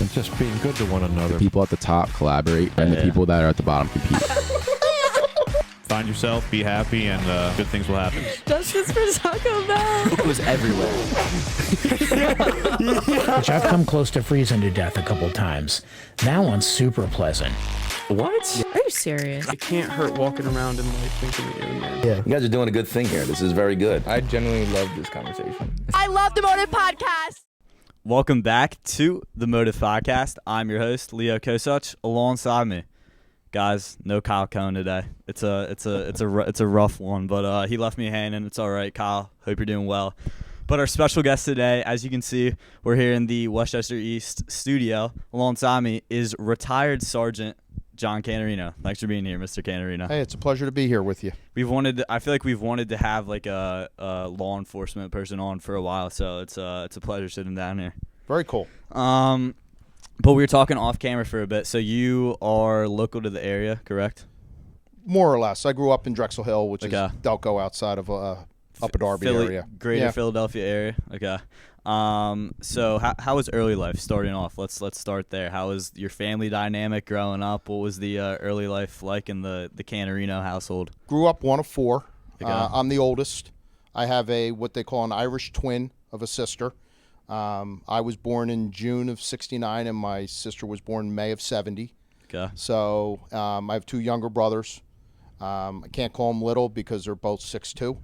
and just being good to one another. The people at the top collaborate, and the people that are at the bottom compete. Find yourself, be happy, and good things will happen. Justice for Taco Bell. It was everywhere. Which I've come close to freezing to death a couple times. That one's super pleasant. What? Are you serious? It can't hurt walking around in life thinking that you're the man. Yeah. You guys are doing a good thing here. This is very good. I genuinely love this conversation. I love the Motive Podcast. Welcome back to the Motive Podcast. I'm your host, Leo Kosach. Alongside me, guys, no Kyle Cohn today. It's a rough one, but he left me hanging. It's all right, Kyle. Hope you're doing well. But our special guest today, as you can see, we're here in the Westchester East studio. Alongside me is retired Sergeant John Canterino. Thanks for being here, Mr. Canterino. Hey, it's a pleasure to be here with you. I feel like we've wanted to have like a law enforcement person on for a while, so it's a pleasure sitting down here. Very cool. But we were talking off camera for a bit. So you are local to the area, correct? More or less. I grew up in Drexel Hill, which is Delco outside of Upper Darby area. Greater Philadelphia area. Okay. So how was early life starting off? Let's start there. How was your family dynamic growing up? What was the early life like in the Canterino household? Grew up one of four. I'm the oldest. I have what they call an Irish twin of a sister. I was born in June of '69, and my sister was born May of '70. Okay. So I have two younger brothers. I can't call them little because they're both 6'2".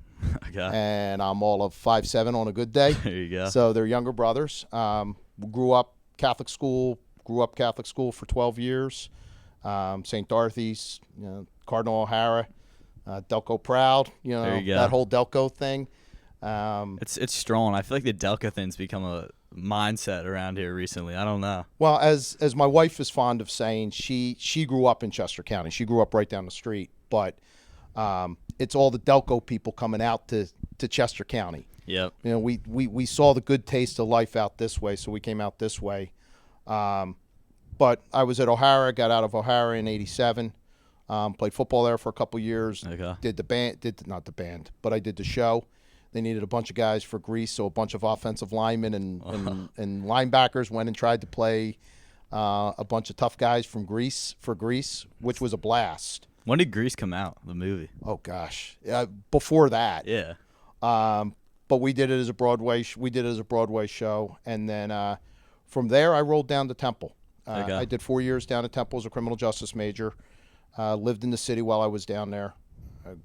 Okay. And I'm all of 5'7" on a good day. There you go. So they're younger brothers. Grew up Catholic school for 12 years. St. Dorothy's, Cardinal O'Hara, Delco Proud, there you go. That whole Delco thing. It's strong. I feel like the Delco thing's become a mindset around here recently. I don't know. Well, as my wife is fond of saying, she grew up in Chester County. She grew up right down the street, but it's all the Delco people coming out to Chester County. Yep. We saw the good taste of life out this way, so we came out this way. But I was at O'Hara, got out of O'Hara in '87. Played football there for a couple years. Okay. Did the band, not the band, but I did the show. They needed a bunch of guys for Greece, so a bunch of offensive linemen and linebackers went and tried to play a bunch of tough guys from Greece, which was a blast. When did Grease come out, the movie? Oh gosh, before that. Yeah. But we did it as a Broadway. Show, and then from there I rolled down to Temple. Okay. I did 4 years down at Temple as a criminal justice major. Lived in the city while I was down there.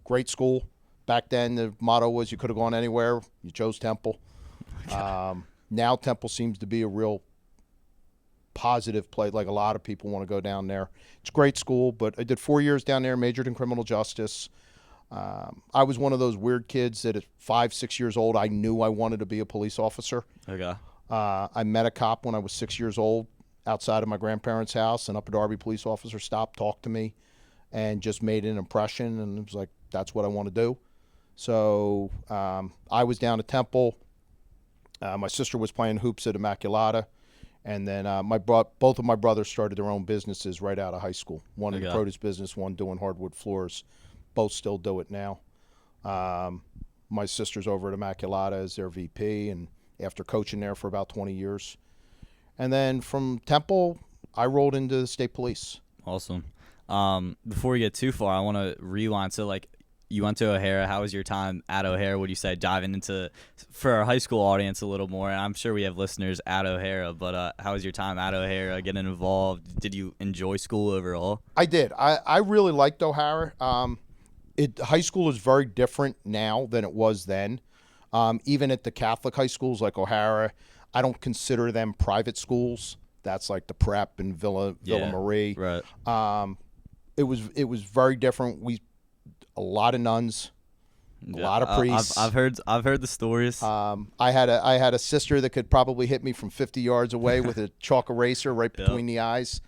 Great school. Back then, the motto was you could have gone anywhere. You chose Temple. Okay. Now Temple seems to be a real positive place. Like a lot of people want to go down there. It's a great school, but I did 4 years down there, majored in criminal justice. I was one of those weird kids that at 5, 6 years old, I knew I wanted to be a police officer. Okay. I met a cop when I was 6 years old outside of my grandparents' house. An Upper Darby police officer stopped, talked to me, and just made an impression. And it was like, that's what I want to do. So I was down at Temple. My sister was playing hoops at Immaculata. And then both of my brothers started their own businesses right out of high school. One in the produce business, one doing hardwood floors. Both still do it now. My sister's over at Immaculata as their VP, and after coaching there for about 20 years. And then from Temple, I rolled into the state police. Awesome. Before we get too far, I want to rewind. So, you went to O'Hara. How was your time at O'Hara? What do you say, diving into, for our high school audience a little more, and I'm sure we have listeners at O'Hara, but how was your time at O'Hara, getting involved? Did you enjoy school overall? I did. I really liked O'Hara. High school is very different now than it was then. Even at the Catholic high schools like O'Hara, I don't consider them private schools. That's like the Prep and Villa Marie. Right. It was very different. A lot of nuns, a lot of priests. I've heard the stories. I had a sister that could probably hit me from 50 yards away with a chalk eraser right between the eyes.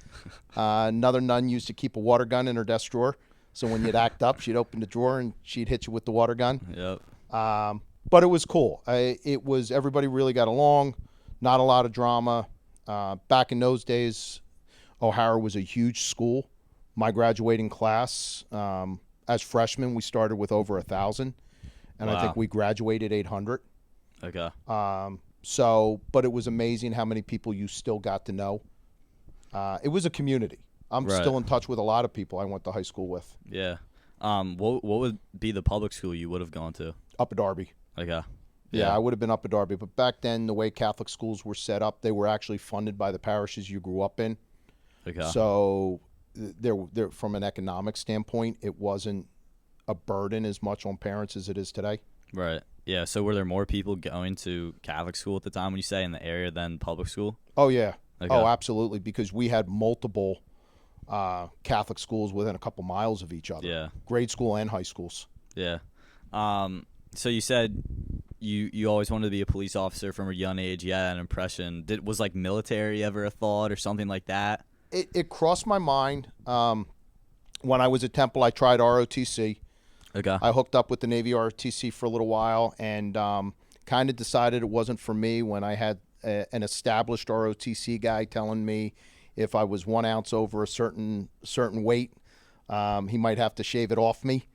Another nun used to keep a water gun in her desk drawer, so when you'd act up, she'd open the drawer and she'd hit you with the water gun. Yep. But it was cool. Everybody really got along. Not a lot of drama. Back in those days, O'Hara was a huge school. My graduating class. As freshmen, we started with over 1,000, and I think we graduated 800. Okay. But it was amazing how many people you still got to know It was a community. I'm Right. still in touch with a lot of people I went to high school with. Yeah. What would be the public school you would have gone to? Up at Darby. Okay. Yeah, I would have been up at Darby. But back then, the way Catholic schools were set up, they were actually funded by the parishes you grew up in. Okay. So there, from an economic standpoint, it wasn't a burden as much on parents as it is today. Right. Yeah. So were there more people going to Catholic school at the time, when you say in the area, than public school? Oh, yeah. Okay. Oh, absolutely, because we had multiple Catholic schools within a couple miles of each other. Yeah. Grade school and high schools. Yeah. So you said you always wanted to be a police officer from a young age. You had an impression. Was like military ever a thought or something like that? It crossed my mind. When I was at Temple, I tried ROTC. Okay. I hooked up with the Navy ROTC for a little while and kind of decided it wasn't for me when I had an established ROTC guy telling me if I was 1 ounce over a certain weight, he might have to shave it off me.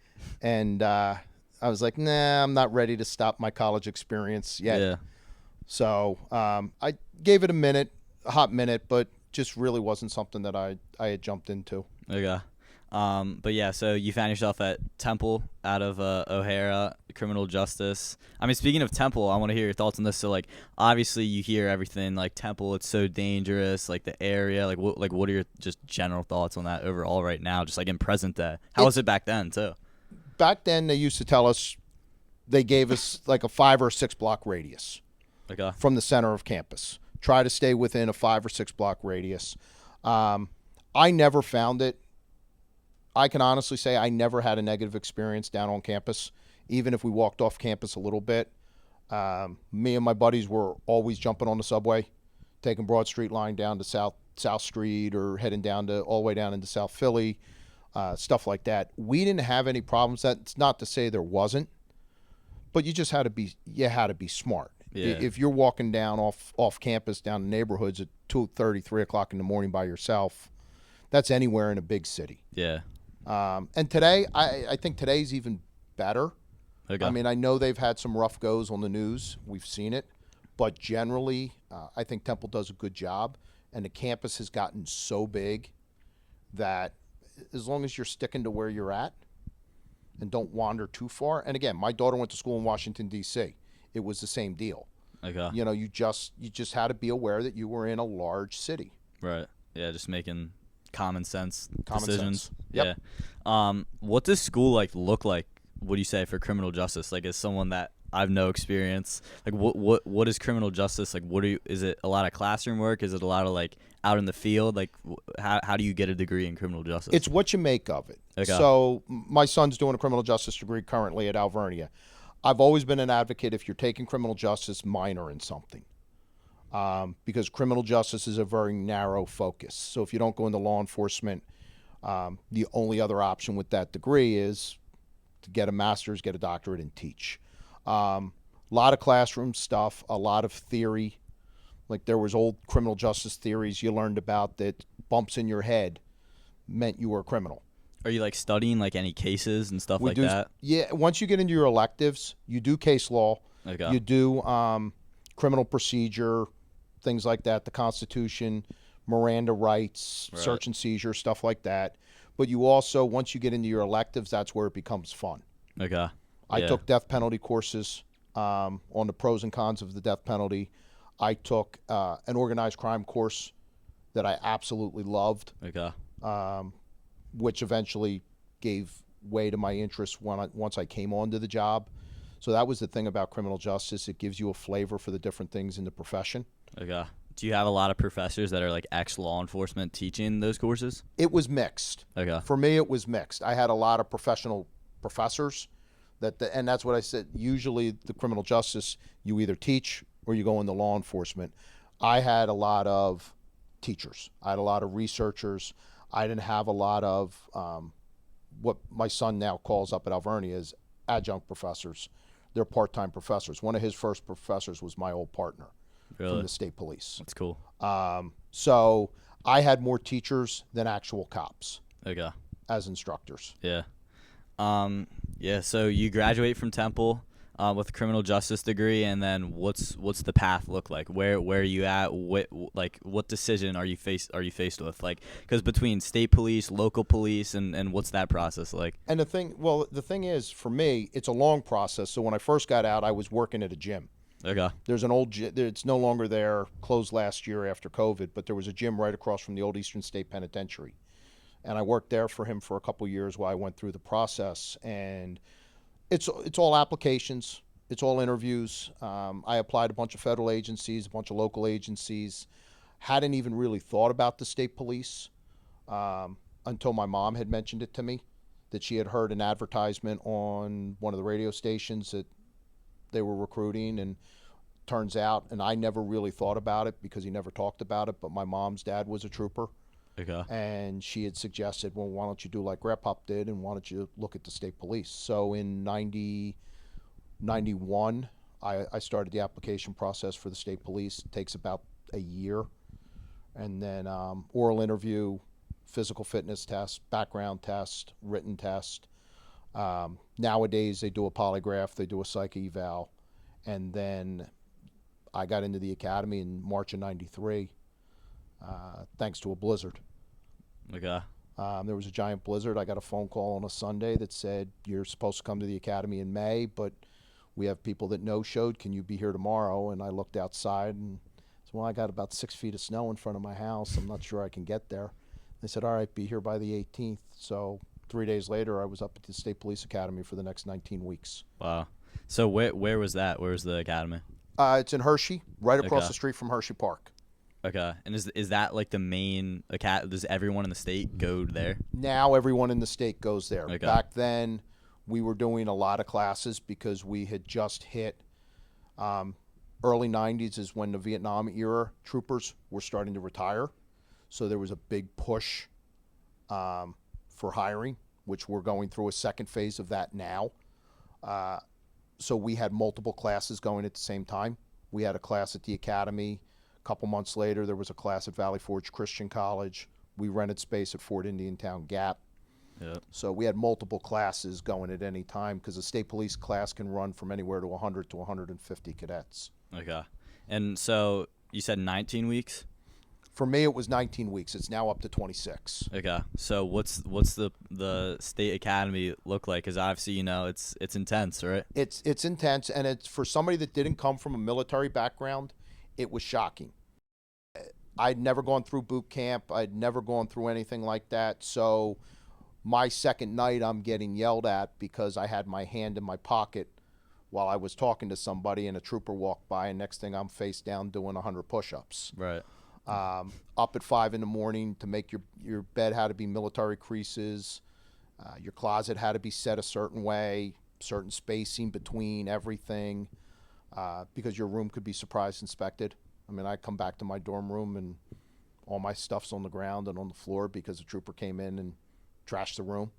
And I was like, nah, I'm not ready to stop my college experience yet. Yeah. So I gave it a hot minute, but just really wasn't something that I had jumped into. Okay. But yeah, so you found yourself at Temple out of O'Hara, criminal justice. I mean, speaking of Temple, I want to hear your thoughts on this. So, like, obviously you hear everything, like, Temple, it's so dangerous, like, the area. Like, what are your just general thoughts on that overall right now, just, like, in present day? How was it back then, too? Back then, they used to tell us, they gave us, like, a 5 or 6 block radius Okay. from the center of campus. Try to stay within a 5 or 6 block radius. I never found it. I can honestly say I never had a negative experience down on campus, even if we walked off campus a little bit. Me and my buddies were always jumping on the subway, taking Broad Street line down to South Street or heading down to all the way down into South Philly, stuff like that. We didn't have any problems. That's not to say there wasn't, but you just had to be smart. Yeah. If you're walking down off campus down the neighborhoods at 2:30, 3 o'clock in the morning by yourself, that's anywhere in a big city. Yeah. And today, I think today's even better. Okay. I mean, I know they've had some rough goes on the news. We've seen it. But generally, I think Temple does a good job. And the campus has gotten so big that as long as you're sticking to where you're at and don't wander too far. And again, my daughter went to school in Washington, D.C. It was the same deal. Okay. You know, you just had to be aware that you were in a large city. Right. Yeah, just making common sense Common decisions. sense. Yep. Yeah. What does school look like? What do you say for criminal justice? Like, as someone that I've no experience, like what is criminal justice? Like, is it a lot of classroom work? Is it a lot of like out in the field? Like, how do you get a degree in criminal justice? It's what you make of it. Okay. So my son's doing a criminal justice degree currently at Alvernia. I've always been an advocate, if you're taking criminal justice, minor in something. Because criminal justice is a very narrow focus. So if you don't go into law enforcement, the only other option with that degree is to get a master's, get a doctorate, and teach. A lot of classroom stuff, a lot of theory. Like there was old criminal justice theories you learned about that bumps in your head meant you were a criminal. Are you like studying like any cases and stuff like that? Yeah, once you get into your electives, you do case law. Okay. You do criminal procedure, things like that, the Constitution, Miranda rights, Right. search and seizure, stuff like that. But you also, once you get into your electives, that's where it becomes fun. Okay. I Yeah. took death penalty courses on the pros and cons of the death penalty. I took an organized crime course that I absolutely loved, Okay. which eventually gave way to my interest once I came onto the job. So that was the thing about criminal justice. It gives you a flavor for the different things in the profession. Okay. Do you have a lot of professors that are like ex-law enforcement teaching those courses? It was mixed. Okay. For me, it was mixed. I had a lot of professional professors and that's what I said. Usually the criminal justice, you either teach or you go into law enforcement. I had a lot of teachers. I had a lot of researchers. I didn't have a lot of what my son now calls up at Alvernia as adjunct professors. They're part-time professors. One of his first professors was my old partner Really? from the state police. That's cool. So I had more teachers than actual cops Okay. as instructors. Yeah. Yeah, so you graduate from Temple. with a criminal justice degree, and then what's the path look like? Where are you at? What decision are you faced with? Like, because between state police, local police, and what's that process like? And the thing is, for me, it's a long process. So when I first got out, I was working at a gym. Okay. There's an old gym. It's no longer there, closed last year after COVID, but there was a gym right across from the old Eastern State Penitentiary. And I worked there for him for a couple years while I went through the process. And it's all applications. It's all interviews. I applied to a bunch of federal agencies, a bunch of local agencies. Hadn't even really thought about the state police until my mom had mentioned it to me, that she had heard an advertisement on one of the radio stations that they were recruiting, and turns out, and I never really thought about it because he never talked about it, but my mom's dad was a trooper. Okay. And she had suggested, well, why don't you do like Grandpa did, and why don't you look at the state police? So in 91, I started the application process for the state police. It takes about a year. And then oral interview, physical fitness test, background test, written test. Nowadays, they do a polygraph, they do a psych eval. And then I got into the academy in March of 93, thanks to a blizzard. Okay. There was a giant blizzard. I got a phone call on a Sunday that said, you're supposed to come to the academy in May, but we have people that no-showed. Can you be here tomorrow? And I looked outside and said, well, I got about 6 feet of snow in front of my house. I'm not sure I can get there. They said, all right, be here by the 18th. So 3 days later, I was up at the State Police Academy for the next 19 weeks. Wow. So where was that? Where was the academy? It's in Hershey, right across Okay. the street from Hershey Park. Okay. And is that like the main academy? Does everyone in the state go there? Now everyone in the state goes there. Okay. Back then, we were doing a lot of classes because we had just hit early 90s is when the Vietnam era troopers were starting to retire. So there was a big push for hiring, which we're going through a second phase of that now. So we had multiple classes going at the same time. We had a class at the academy. A couple months later, there was a class at Valley Forge Christian College. We rented space at Fort Indiantown Gap. Yep. So we had multiple classes going at any time because a state police class can run from anywhere to 100 to 150 cadets. Okay. And so you said 19 weeks? For me, it was 19 weeks. It's now up to 26. Okay. So what's the state academy look like? Because obviously, it's intense, right? It's intense, and it's for somebody that didn't come from a military background, it was shocking. I'd never gone through boot camp. I'd never gone through anything like that. So my second night, I'm getting yelled at because I had my hand in my pocket while I was talking to somebody, and a trooper walked by, and next thing I'm face down doing 100 push-ups. Right. Up at 5 in the morning to make your bed had to be military creases. Your closet had to be set a certain way, certain spacing between everything, because your room could be surprise inspected. I mean, I come back to my dorm room and all my stuff's on the ground and on the floor because a trooper came in and trashed the room.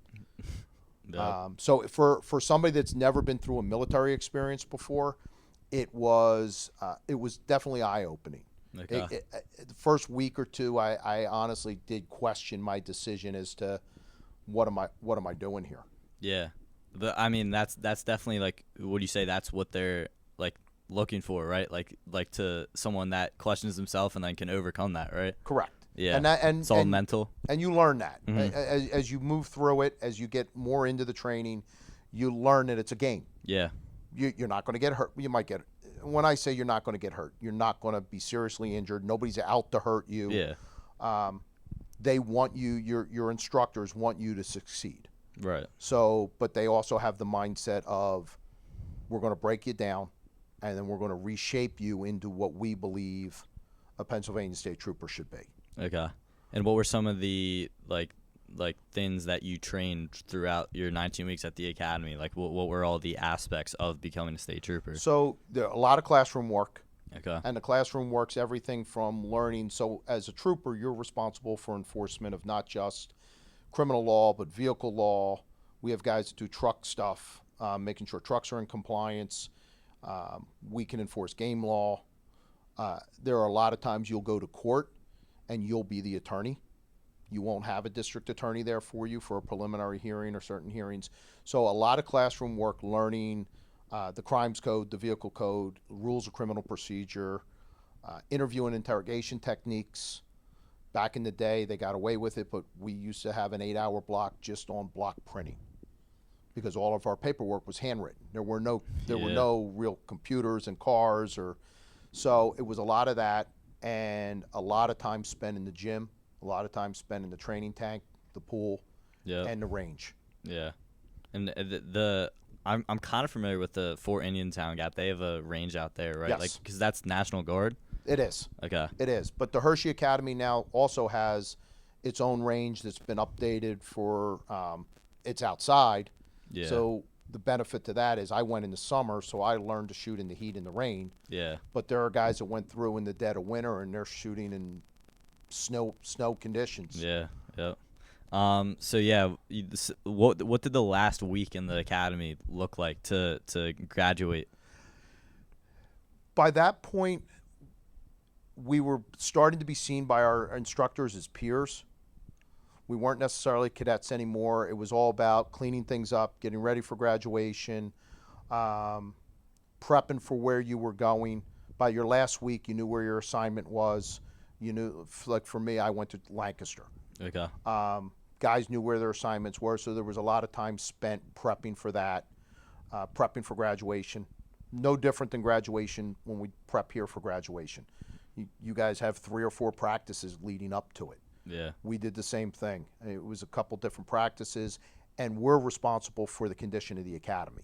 Yep. So for somebody that's never been through a military experience before, it was definitely eye-opening. Okay. The first week or two, I honestly did question my decision as to what am I doing here. Yeah. I mean, that's definitely like, what do you say? That's what they're like looking for, right? Like to someone that questions himself and then can overcome that, right? Correct. Yeah. And it's all mental. And you learn that Mm-hmm. as you move through it, as you get more into the training, you learn that it's a game. Yeah. You're not going to get hurt. You might get. When I say you're not going to get hurt, you're not going to be seriously injured. Nobody's out to hurt you. Yeah. They want you. Your instructors want you to succeed. Right. So, but they also have the mindset of, we're going to break you down, and then we're going to reshape you into what we believe a Pennsylvania State Trooper should be. Okay. And what were some of the like things that you trained throughout your 19 weeks at the academy? Like what were all the aspects of becoming a state trooper? So there are a lot of classroom work. Okay. And the classroom work's everything from learning. So as a trooper, you're responsible for enforcement of not just criminal law, but vehicle law. We have guys that do truck stuff, making sure trucks are in compliance. We can enforce game law. There are a lot of times you'll go to court and you'll be the attorney. You won't have a district attorney there for you for a preliminary hearing or certain hearings. So a lot of classroom work, learning the crimes code, the vehicle code, rules of criminal procedure, interview and interrogation techniques. Back in the day, they got away with it, but we used to have an 8-hour block just on block printing because all of our paperwork was handwritten. There were no real computers and cars, so it was a lot of that and a lot of time spent in the gym, a lot of time spent in the training tank, the pool, and the range. Yeah, and I'm kind of familiar with the Fort Indiantown Gap. They have a range out there, right? Yes. Like, because that's National Guard. It is. Okay. It is. But the Hershey Academy now also has its own range that's been updated for it's outside. Yeah. So the benefit to that is I went in the summer, so I learned to shoot in the heat and the rain. Yeah. But there are guys that went through in the dead of winter and they're shooting in snow conditions. Yeah. Yep. So yeah, what did the last week in the academy look like to graduate? By that point, we were starting to be seen by our instructors as peers. We weren't necessarily cadets anymore. It was all about cleaning things up, getting ready for graduation, prepping for where you were going. By your last week, you knew where your assignment was. You knew, like for me, I went to Lancaster. Okay. Guys knew where their assignments were, so there was a lot of time spent prepping for that, prepping for graduation. No different than graduation when we prep here for graduation. You guys have 3 or 4 practices leading up to it. Yeah. We did the same thing. It was a couple different practices, and we're responsible for the condition of the academy.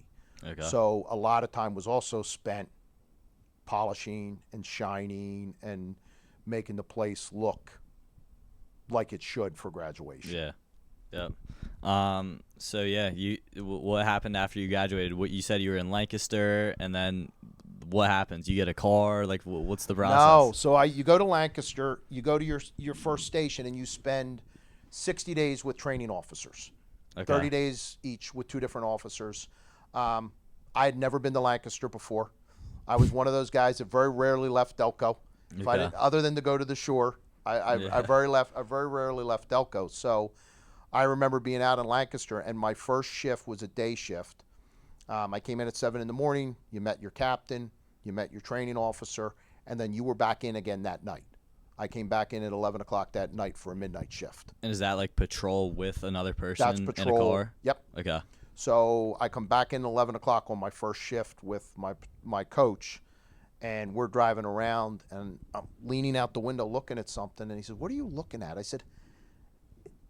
Okay. So a lot of time was also spent polishing and shining and making the place look like it should for graduation. Yeah. Yep. So yeah, what happened after you graduated? What you said you were in Lancaster, and then what happens? You get a car? Like, what's the process? No, so you go to Lancaster, you go to your first station, and you spend 60 days with training officers, Okay. 30 days each with 2 different officers. I had never been to Lancaster before. I was one of those guys that very rarely left Delco. If I didn't, other than to go to the shore, I very rarely left Delco. So I remember being out in Lancaster, and my first shift was a day shift. I came in at 7 in the morning. You met your captain, you met your training officer, and then you were back in again that night. I came back in at 11 o'clock that night for a midnight shift. And is that like patrol with another person That's patrol. in a car? Yep. Okay. So I come back in at 11 o'clock on my first shift with my coach, and we're driving around, and I'm leaning out the window looking at something, and he said, "What are you looking at?" I said,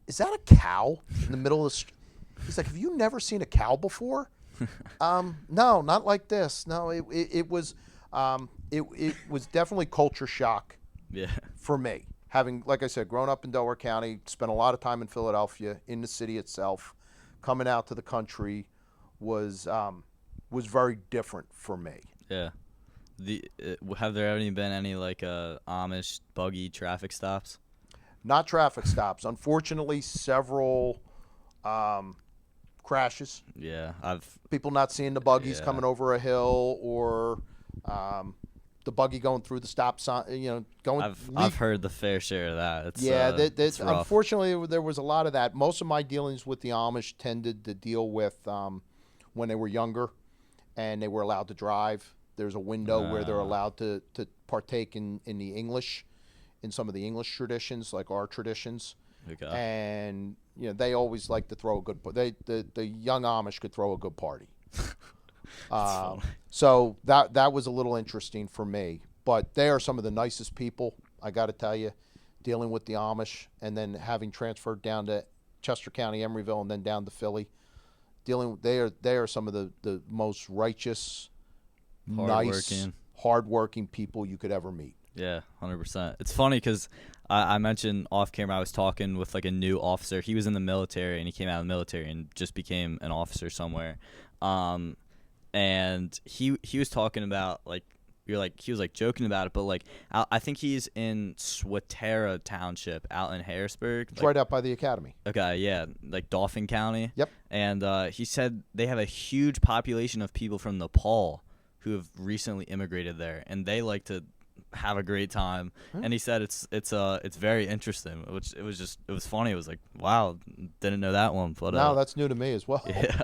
"Is that a cow in the middle of the street?" He's like, "Have you never seen a cow before?" No, not like this. No, it was definitely culture shock. Yeah. For me, having, like I said, grown up in Delaware County, spent a lot of time in Philadelphia, in the city itself, coming out to the country was very different for me. Yeah. Have there ever been any like Amish buggy traffic stops? Not traffic stops. Unfortunately, several crashes. Yeah, People not seeing the buggies coming over a hill, or the buggy going through the stop sign. I've heard the fair share of that. It's, it's rough. Unfortunately, there was a lot of that. Most of my dealings with the Amish tended to deal with when they were younger and they were allowed to drive. There's a window where they're allowed to partake in the English, in some of the English traditions, like our traditions. Okay. And they always like to throw a good. The young Amish could throw a good party. So that was a little interesting for me. But they are some of the nicest people, I got to tell you, dealing with the Amish, and then having transferred down to Chester County, Emeryville, and then down to Philly. They are some of the most righteous, nice, hardworking people you could ever meet. Yeah, 100%. It's funny because I mentioned off camera I was talking with like a new officer. He was in the military, and he came out of the military and just became an officer somewhere. And he was talking about he was like joking about it, but like I think he's in Swatara Township out in Harrisburg. It's right out by the academy. Okay, yeah, like Dauphin County. Yep. And he said they have a huge population of people from Nepal who have recently immigrated there, and they like to have a great time. And he said it's very interesting, which it was funny. It was like, wow, didn't know that one. But no, that's new to me as well. Yeah.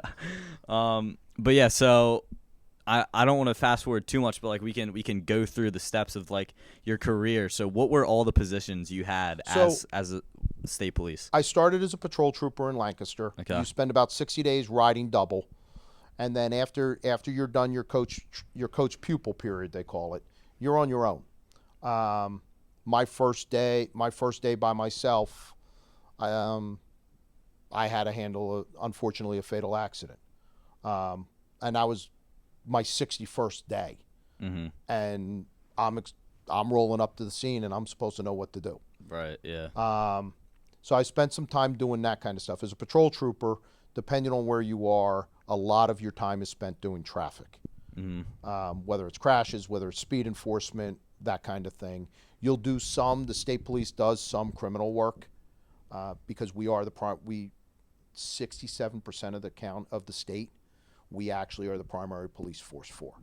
But yeah, so I don't want to fast forward too much, but like we can go through the steps of like your career. So what were all the positions you had as a state police? I started as a patrol trooper in Lancaster. Okay. You spend about 60 days riding double, and then after you're done your coach pupil period, they call it, you're on your own. My first day by myself, I had to handle unfortunately a fatal accident, and that was my 61st day, and I'm rolling up to the scene and I'm supposed to know what to do. Right. Yeah. So I spent some time doing that kind of stuff. As a patrol trooper, depending on where you are, a lot of your time is spent doing traffic, whether it's crashes, whether it's speed enforcement, that kind of thing. You'll do the state police does some criminal work because we are 67% of the count of the state. We actually are the primary police force for.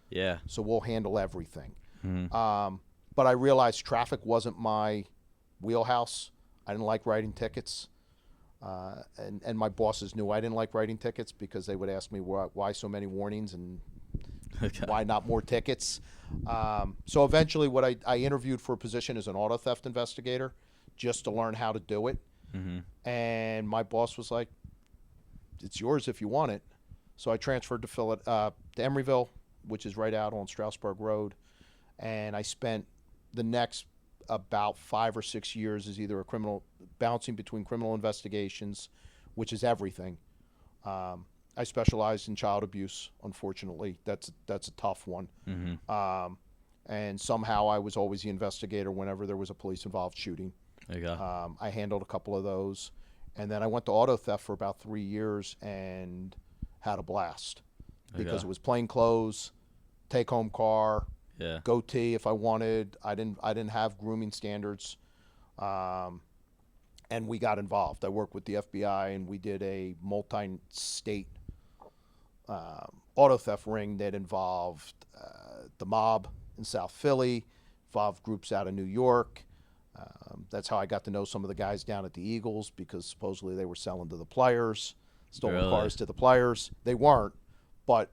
Yeah. So we'll handle everything. But I realized traffic wasn't my wheelhouse. I didn't like writing tickets. And my bosses knew I didn't like writing tickets because they would ask me why so many warnings and why not more tickets. So eventually I interviewed for a position as an auto theft investigator just to learn how to do it. And my boss was like, it's yours if you want it. So I transferred to Emeryville, which is right out on Strasburg Road. And I spent the next about 5 or 6 years as either bouncing between criminal investigations, which is everything. I specialized in child abuse, unfortunately. That's a tough one. And somehow I was always the investigator whenever there was a police-involved shooting. There you go. I handled a couple of those. And then I went to auto theft for about 3 years and had a blast because it was plain clothes, take-home car, goatee if I wanted. I didn't have grooming standards. And we got involved. I worked with the FBI, and we did a multi-state auto theft ring that involved the mob in South Philly, involved groups out of New York. That's how I got to know some of the guys down at the Eagles because supposedly they were selling to the players, stolen cars to the players. They weren't, but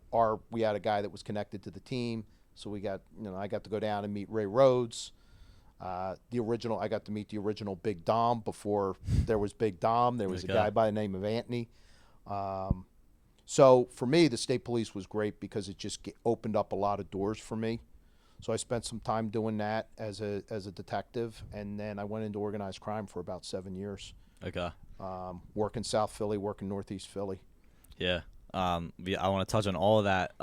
we had a guy that was connected to the team, so I got to go down and meet Ray Rhodes. I got to meet the original Big Dom before there was Big Dom. There was a guy by the name of Anthony. So for me, the state police was great because it just opened up a lot of doors for me. So I spent some time doing that as a detective, and then I went into organized crime for about 7 years. Okay. Work in South Philly, work in Northeast Philly. Yeah. I want to touch on all of that.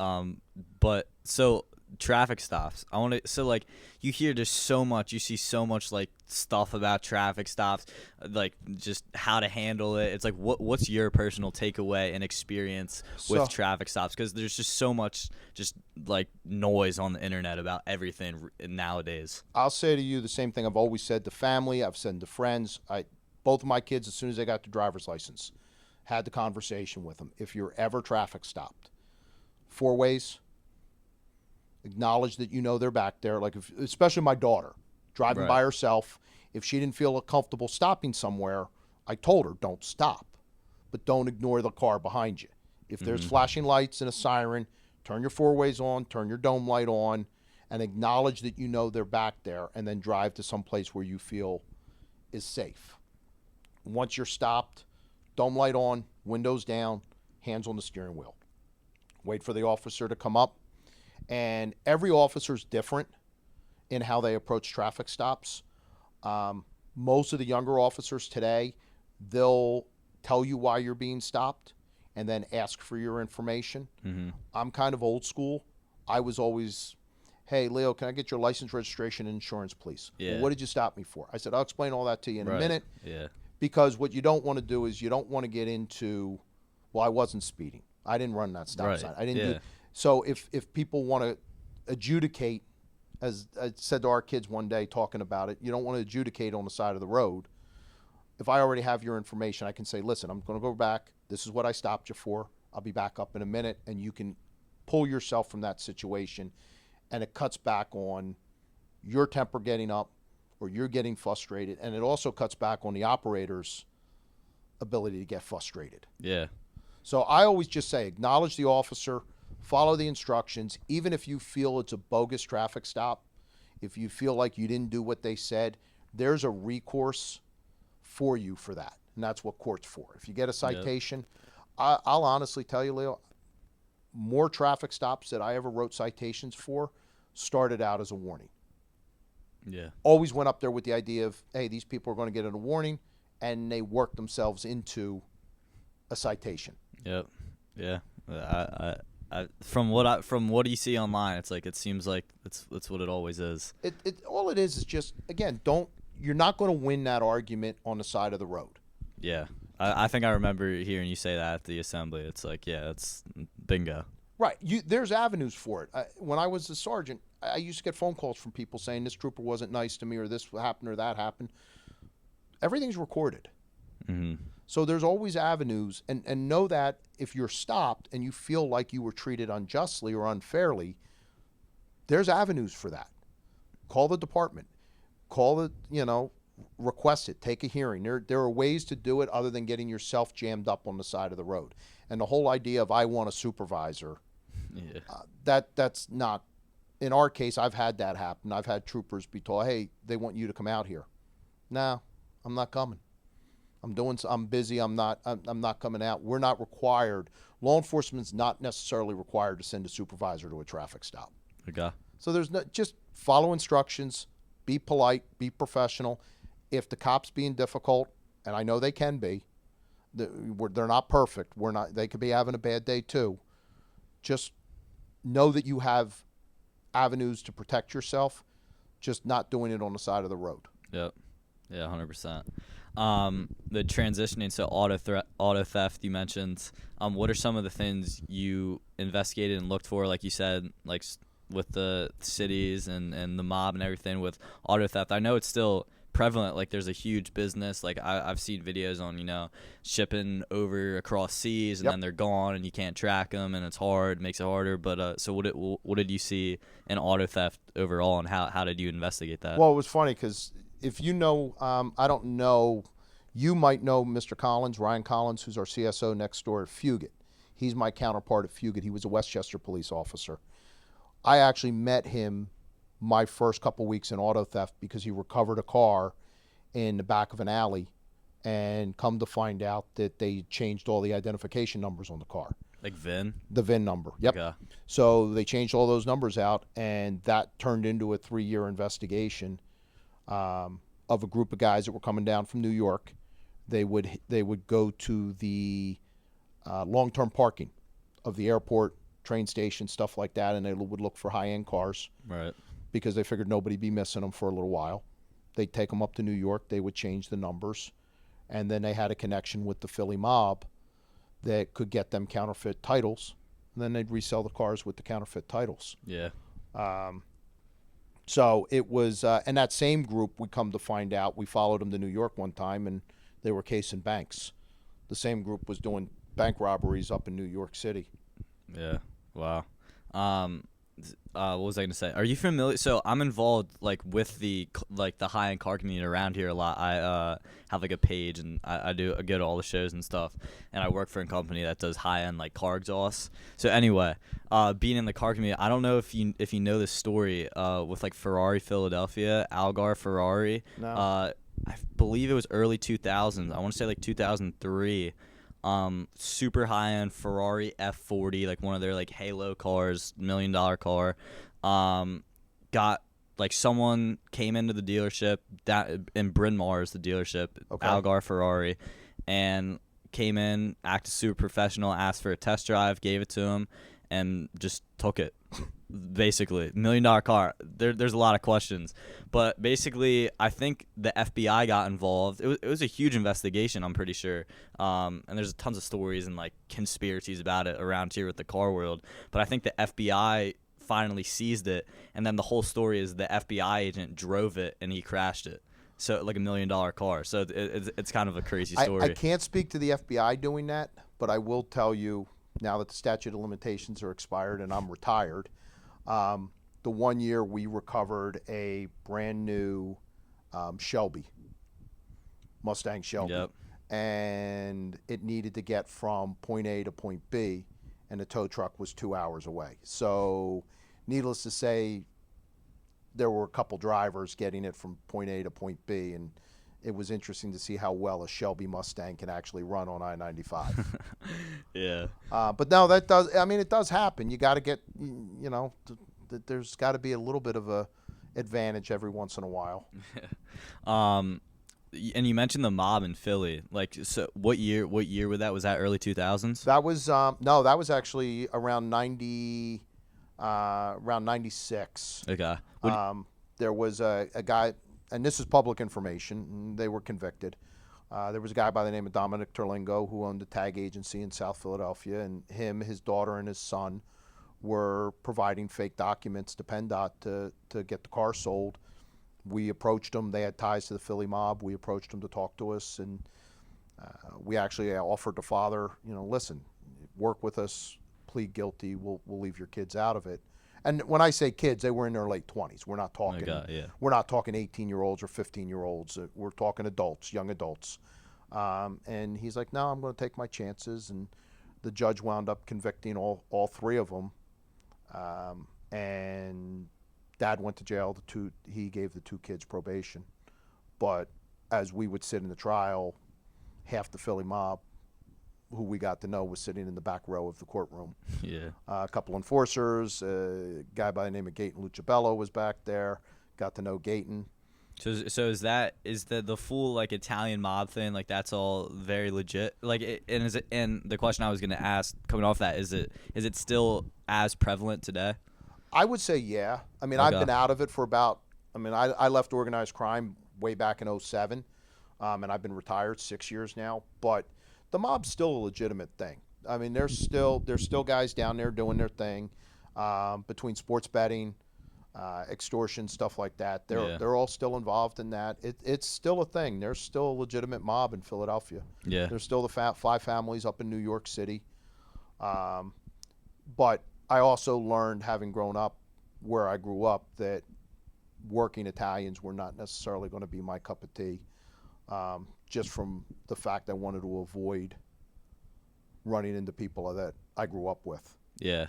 But so traffic stops. So you hear just so much, you see so much like stuff about traffic stops, like just how to handle it. It's like what's your personal takeaway and experience with traffic stops? Because there's just so much just like noise on the internet about everything nowadays. I'll say to you the same thing I've always said to family, I've said to friends. Both of my kids, as soon as they got their driver's license, had the conversation with them. If you're ever traffic stopped, 4 ways, acknowledge that you know they're back there. Like especially my daughter driving by herself, if she didn't feel comfortable stopping somewhere, I told her don't stop, but don't ignore the car behind you. If there's flashing lights and a siren, turn your 4 ways on, turn your dome light on, and acknowledge that you know they're back there, and then drive to some place where you feel is safe. Once you're stopped, dome light on, windows down, hands on the steering wheel. Wait for the officer to come up. And every officer's different in how they approach traffic stops. Most of the younger officers today, they'll tell you why you're being stopped and then ask for your information. I'm kind of old school. I was always, hey, Leo, can I get your license, registration, and insurance, please? Yeah. Well, what did you stop me for? I said, I'll explain all that to you in a minute. Yeah. Because what you don't want to do is you don't want to get into, well, I wasn't speeding. I didn't run that stop sign. I didn't do. So if people want to adjudicate, as I said to our kids one day talking about it, you don't want to adjudicate on the side of the road. If I already have your information, I can say, listen, I'm going to go back. This is what I stopped you for. I'll be back up in a minute, and you can pull yourself from that situation, and it cuts back on your temper getting up or you're getting frustrated, and it also cuts back on the operator's ability to get frustrated. Yeah. So I always just say acknowledge the officer, follow the instructions. Even if you feel it's a bogus traffic stop, if you feel like you didn't do what they said, there's a recourse for you for that. And that's what court's for. If you get a citation, I'll honestly tell you, Leo, more traffic stops that I ever wrote citations for started out as a warning. Yeah. Always went up there with the idea of, hey, these people are going to get a warning, and they worked themselves into a citation. Yep. Yeah. From what you see online, it's like it seems like it's what it always is. All it is just, again, you're not going to win that argument on the side of the road. Yeah. I think I remember hearing you say that at the assembly. It's like, yeah, it's bingo. Right. There's avenues for it. When I was a sergeant, I used to get phone calls from people saying this trooper wasn't nice to me, or this happened or that happened. Everything's recorded. Mm-hmm. So there's always avenues. And know that if you're stopped and you feel like you were treated unjustly or unfairly, there's avenues for that. Call the department. Request it. Take a hearing. There are ways to do it other than getting yourself jammed up on the side of the road. And the whole idea of I want a supervisor, that's not, in our case, I've had that happen. I've had troopers be told, hey, they want you to come out here. No, I'm not coming. I'm busy. I'm not coming out. We're not required. Law enforcement's not necessarily required to send a supervisor to a traffic stop. Okay. So there's just follow instructions, be polite, be professional. If the cop's being difficult, and I know they can be, they're not perfect. They could be having a bad day too. Just know that you have avenues to protect yourself, just not doing it on the side of the road. Yep. Yeah, 100%. The transitioning to auto theft you mentioned. What are some of the things you investigated and looked for, like you said, like with the cities and the mob and everything with auto theft? I know it's still prevalent. Like there's a huge business. Like I've seen videos on, shipping over across seas and then they're gone and you can't track them and it's hard, makes it harder. But so what did you see in auto theft overall, and how did you investigate that? Well, it was funny because if you know, I don't know, you might know Mr. Collins, Ryan Collins, who's our CSO next door at Fugit. He's my counterpart at Fugit. He was a Westchester police officer. I actually met him my first couple weeks in auto theft because he recovered a car in the back of an alley, and come to find out that they changed all the identification numbers on the car. Like VIN? The VIN number, yep. Okay. So they changed all those numbers out, and that turned into a 3-year investigation of a group of guys that were coming down from New York. They would go to the long-term parking of the airport, train station, stuff like that, and they would look for high-end cars. Right. Because they figured nobody'd be missing them for a little while. They'd take them up to New York. They would change the numbers. And then they had a connection with the Philly mob that could get them counterfeit titles. And then they'd resell the cars with the counterfeit titles. Yeah. So it was, and that same group, we come to find out, we followed them to New York one time, and they were casing banks. The same group was doing bank robberies up in New York City. Yeah. Wow. What was I going to say? Are you familiar? So I'm involved with the high-end car community around here a lot. I have a page, and I go to all the shows and stuff, and I work for a company that does high-end car exhausts. So anyway, being in the car community, I don't know if you know this story with Ferrari Philadelphia, Algar Ferrari. No. I believe it was early 2000s. I want to say 2003. Super high-end Ferrari F40, one of their halo cars, $1 million car. Got someone came into the dealership in Bryn Mawr is the dealership, okay. Algar Ferrari, and came in, acted super professional, asked for a test drive, gave it to him, and just took it. Basically, $1 million car. There's a lot of questions, but basically, I think the FBI got involved. It was a huge investigation, I'm pretty sure. And there's tons of stories and conspiracies about it around here with the car world. But I think the FBI finally seized it, and then the whole story is the FBI agent drove it and he crashed it. So $1 million car. So it's kind of a crazy story. I can't speak to the FBI doing that, but I will tell you now that the statute of limitations are expired and I'm retired. The 1 year we recovered a brand new Mustang Shelby. Yep. And it needed to get from point A to point B, and the tow truck was 2 hours away. So, needless to say, there were a couple drivers getting it from point A to point B, and it was interesting to see how well a Shelby Mustang can actually run on I-95. Yeah. But no, it does happen. You got to get, there's got to be a little bit of a advantage every once in a while. And you mentioned the mob in Philly. Like, so what year was that? Was that early 2000s? That was no, that was actually around 96. Okay. There was a guy, and this is public information, and they were convicted. There was a guy by the name of Dominic Terlingo who owned a tag agency in South Philadelphia, and him, his daughter, and his son were providing fake documents to PennDOT to get the car sold. We approached them. They had ties to the Philly mob. We approached them to talk to us, and we actually offered the father, listen, work with us, plead guilty. We'll leave your kids out of it. And when I say kids, they were in their late 20s. We're not talking. We're not talking 18-year-olds or 15-year-olds. We're talking adults, young adults. And he's like, no, I'm going to take my chances. And the judge wound up convicting all three of them. And Dad went to jail. He gave the two kids probation. But as we would sit in the trial, half the Philly mob, who we got to know, was sitting in the back row of the courtroom. Yeah. A couple enforcers, a guy by the name of Gaten Lucibello was back there. Got to know Gaten. So is the full like Italian mob thing, like that's all very legit? Like, and the question I was going to ask coming off that, is it still as prevalent today? I would say yeah. I mean, Okay. I've been out of it for about. I left organized crime way back in 2007, and I've been retired 6 years now. But the mob's still a legitimate thing. I mean, there's still guys down there doing their thing, between sports betting, extortion, stuff like that. They're all still involved in that. It's still a thing. There's still a legitimate mob in Philadelphia. Yeah. There's still the five families up in New York City. But I also learned, having grown up where I grew up, that working Italians were not necessarily going to be my cup of tea. Just from the fact I wanted to avoid running into people that I grew up with. Yeah.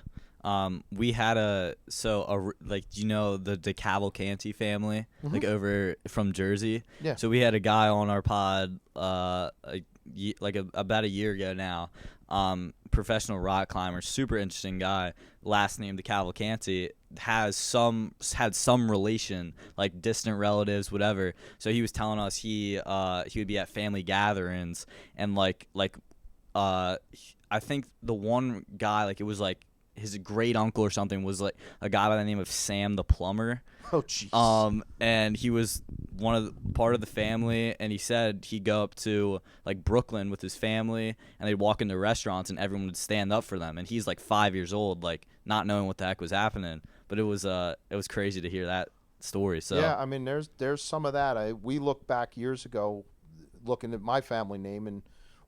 We had the Cavalcanti family, like over from Jersey. Yeah. So we had a guy on our pod, about a year ago now. Professional rock climber, super interesting guy. Last name Cavalcanti, had some relation, like distant relatives, whatever. So he was telling us he would be at family gatherings, and I think the one guy, like it was like his great uncle or something, was like a guy by the name of Sam the plumber. Oh, jeez. And he was part of the family, and he said he'd go up to like Brooklyn with his family, and they'd walk into restaurants, and everyone would stand up for them. And he's like 5 years old, like not knowing what the heck was happening. But it was crazy to hear that story. So yeah, I mean, there's some of that. We look back years ago, looking at my family name, and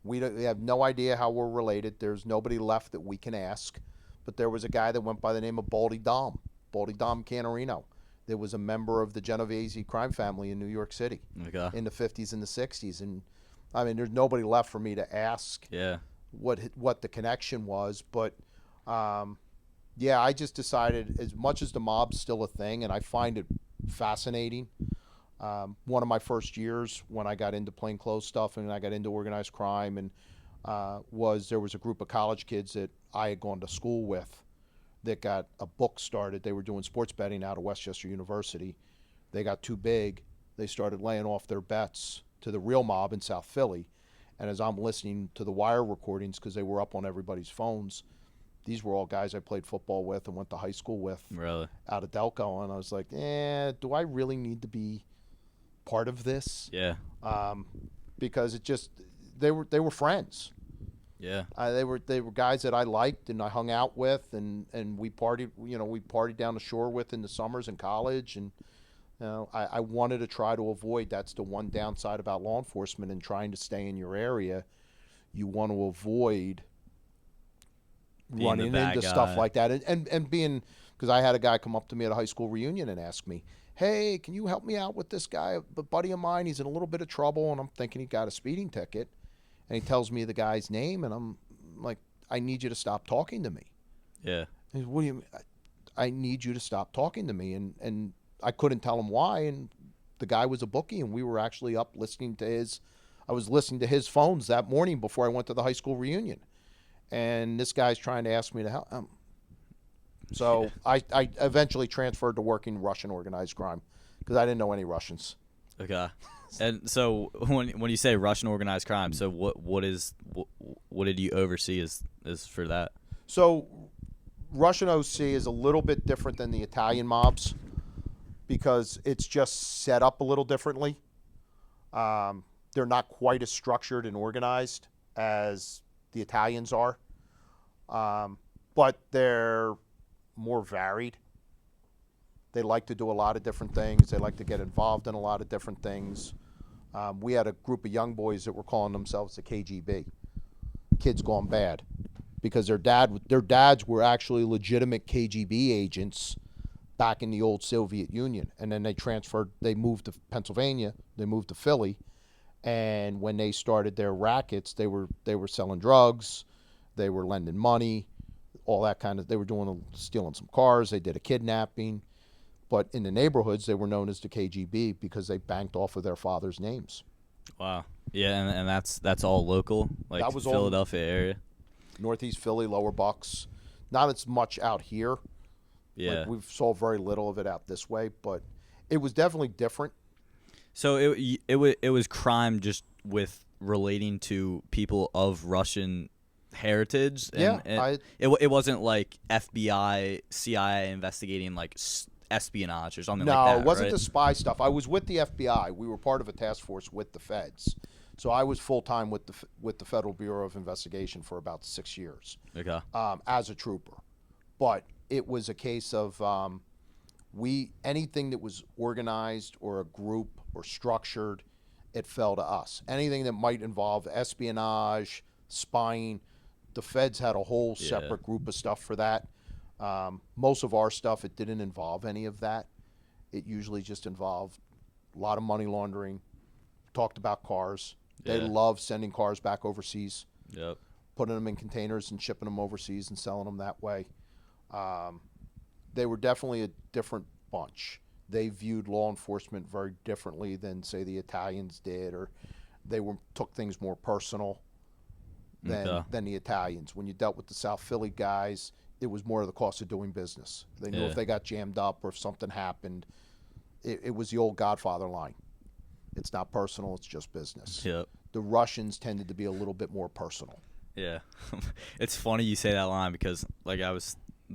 we have no idea how we're related. There's nobody left that we can ask. But there was a guy that went by the name of Baldy Dom Canterino. There was a member of the Genovese crime family in New York City in the 50s and the 60s. And, I mean, there's nobody left for me to ask what the connection was. But, I just decided, as much as the mob's still a thing, and I find it fascinating, one of my first years when I got into plainclothes stuff and I got into organized crime, and there was a group of college kids that I had gone to school with that got a book started. They were doing sports betting out of Westchester University. They got too big. They started laying off their bets to the real mob in South Philly. And as I'm listening to the wire recordings, because they were up on everybody's phones, these were all guys I played football with and went to high school with out of Delco. And I was like, do I really need to be part of this? Yeah. Because they were friends. Yeah. They were guys that I liked and I hung out with, and we partied. We partied down the shore with in the summers in college, and I wanted to try to avoid. That's the one downside about law enforcement and trying to stay in your area. You want to avoid running into stuff like that, and being, because I had a guy come up to me at a high school reunion and ask me, "Hey, can you help me out with this guy, a buddy of mine? He's in a little bit of trouble," and I'm thinking he got a speeding ticket. And he tells me the guy's name, and I'm like, I need you to stop talking to me. Yeah. He said, what do you mean? I need you to stop talking to me. And I couldn't tell him why. And the guy was a bookie, and we were actually up listening to I was listening to his phones that morning before I went to the high school reunion. And this guy's trying to ask me to help. So I eventually transferred to working Russian organized crime because I didn't know any Russians. Okay. And so when you say Russian organized crime, so what did you oversee is for that? So Russian OC is a little bit different than the Italian mobs because it's just set up a little differently. They're not quite as structured and organized as the Italians are, but they're more varied. They like to do a lot of different things. They like to get involved in a lot of different things. We had a group of young boys that were calling themselves the KGB, Kids Gone Bad, because their dads were actually legitimate KGB agents back in the old Soviet Union, and then they moved to Pennsylvania, they moved to Philly, and when they started their rackets, they were selling drugs, they were lending money, all that kind of. They were stealing some cars, they did a kidnapping. But in the neighborhoods, they were known as the KGB because they banked off of their father's names. Wow. Yeah, and that's all local, like That was all Philadelphia area. Northeast Philly, Lower Bucks. Not as much out here. Yeah. Like we've saw very little of it out this way, but it was definitely different. So it was crime just with relating to people of Russian heritage. And Yeah, it wasn't like FBI, CIA investigating like espionage or something like No, that. it wasn't right? the spy stuff. I was with the FBI. We were part of a task force with the feds. So I was full-time with the Federal Bureau of Investigation for about 6 years Okay. as a trooper. But it was a case of anything that was organized or a group or structured, it fell to us. Anything that might involve espionage, spying, the feds had a whole separate group of stuff for that. Most of our stuff, it didn't involve any of that. It usually just involved a lot of money laundering, talked about cars. They love sending cars back overseas, Yep. putting them in containers and shipping them overseas and selling them that way. They were definitely a different bunch. They viewed law enforcement very differently than, say, the Italians did, or they took things more personal than the Italians. When you dealt with the South Philly guys, it was more of the cost of doing business. They knew if they got jammed up or if something happened, it was the old Godfather line. It's not personal, it's just business. Yep. The Russians tended to be a little bit more personal. Yeah. It's funny you say that line because like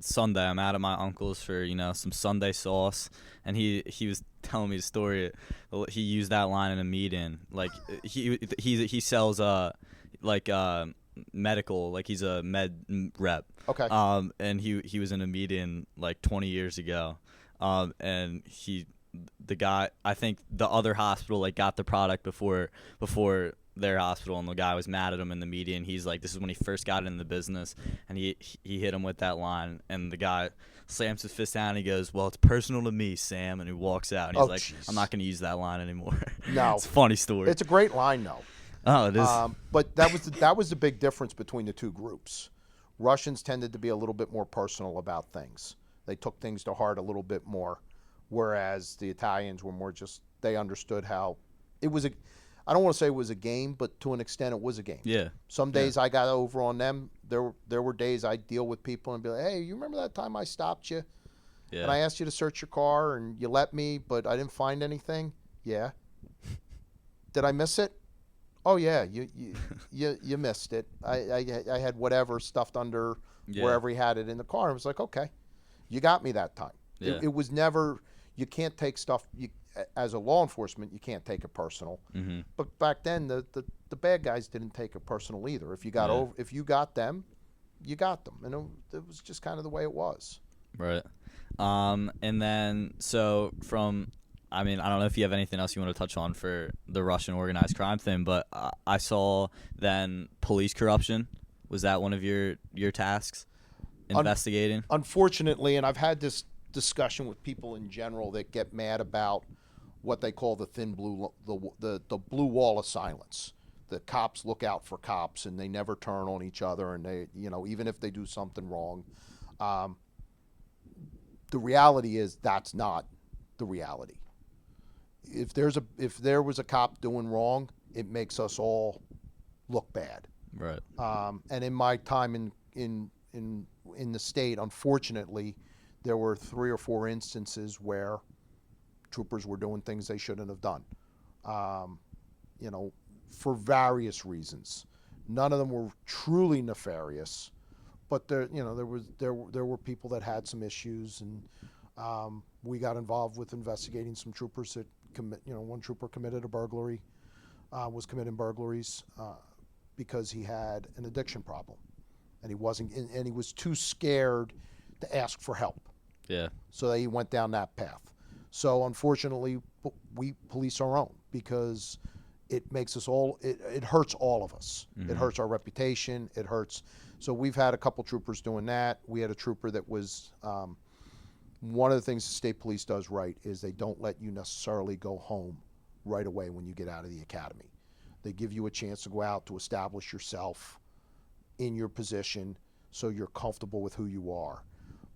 Sunday, I'm out at my uncle's for, some Sunday sauce, and he was telling me the story. He used that line in a meeting. Like he sells medical, like he's a med rep. Okay. And he was in a meeting like 20 years ago. And the guy, I think the other hospital like got the product before their hospital, and the guy was mad at him in the meeting. He's like, this is when he first got into the business, and he hit him with that line, and the guy slams his fist down and he goes, well, it's personal to me, Sam, and he walks out, and he's like, geez. I'm not going to use that line anymore. No. It's a funny story. It's a great line, though. Oh, it is. But that was the big difference between the two groups. Russians tended to be a little bit more personal about things. They took things to heart a little bit more, whereas the Italians were more just, they understood how it was I don't want to say it was a game, but to an extent it was a game. Yeah. Some days I got over on them. There were days I'd deal with people and be like, hey, you remember that time I stopped you? Yeah. And I asked you to search your car and you let me, but I didn't find anything? Yeah. Did I miss it? Oh yeah, you missed it. I had whatever stuffed under wherever he had it in the car. I was like, okay, you got me that time. Yeah. It was never. You can't take stuff. As a law enforcement, you can't take it personal. Mm-hmm. But back then, the bad guys didn't take it personal either. If you got if you got them, you got them, and it was just kind of the way it was. Right. And then so from. I mean, I don't know if you have anything else you want to touch on for the Russian organized crime thing, but I saw then police corruption. Was that one of your tasks, investigating? Unfortunately, and I've had this discussion with people in general that get mad about what they call the thin blue, the blue wall of silence. the cops look out for cops and they never turn on each other, and they, even if they do something wrong. The reality is that's not the reality. If there was a cop doing wrong, it makes us all look bad. Right. And in my time in the state, unfortunately, there were 3 or 4 instances where troopers were doing things they shouldn't have done. For various reasons. None of them were truly nefarious, but there were people that had some issues, and we got involved with investigating some troopers that one trooper committed a burglary, was committing burglaries because he had an addiction problem, and he was too scared to ask for help. Yeah. So he went down that path. So unfortunately, we police our own because it makes us all, it hurts all of us. Mm-hmm. It hurts our reputation. It hurts. So we've had a couple troopers doing that. We had a trooper that was, one of the things the state police does right is they don't let you necessarily go home right away when you get out of the academy. They give you a chance to go out to establish yourself in your position so you're comfortable with who you are.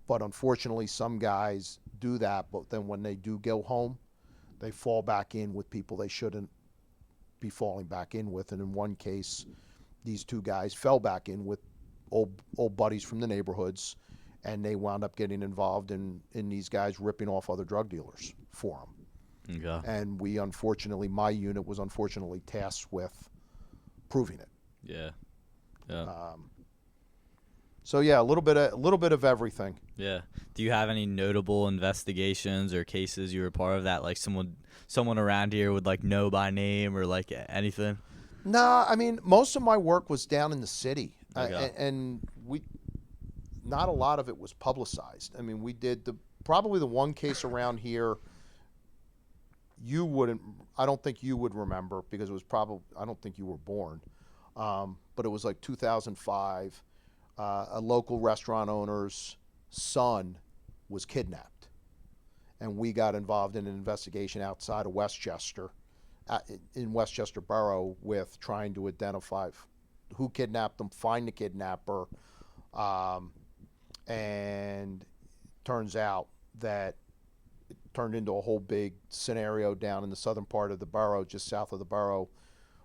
But unfortunately, some guys do that, but then when they do go home, they fall back in with people they shouldn't be falling back in with. And in one case, these 2 guys fell back in with old buddies from the neighborhoods, and they wound up getting involved in these guys ripping off other drug dealers for them. Okay. And my unit was unfortunately tasked with proving it. Yeah. Yeah. So yeah, a little bit of everything. Yeah. Do you have any notable investigations or cases you were part of that, like someone around here would like know by name or like anything? No, I mean, most of my work was down in the city, Okay. and not a lot of it was publicized. I mean, we did probably the one case around here. I don't think you would remember because it was I don't think you were born, but it was like 2005. A local restaurant owner's son was kidnapped, and we got involved in an investigation outside of Westchester, in Westchester Borough, with trying to identify who kidnapped them, find the kidnapper, and turns out that it turned into a whole big scenario down in the southern part of the borough, just south of the borough.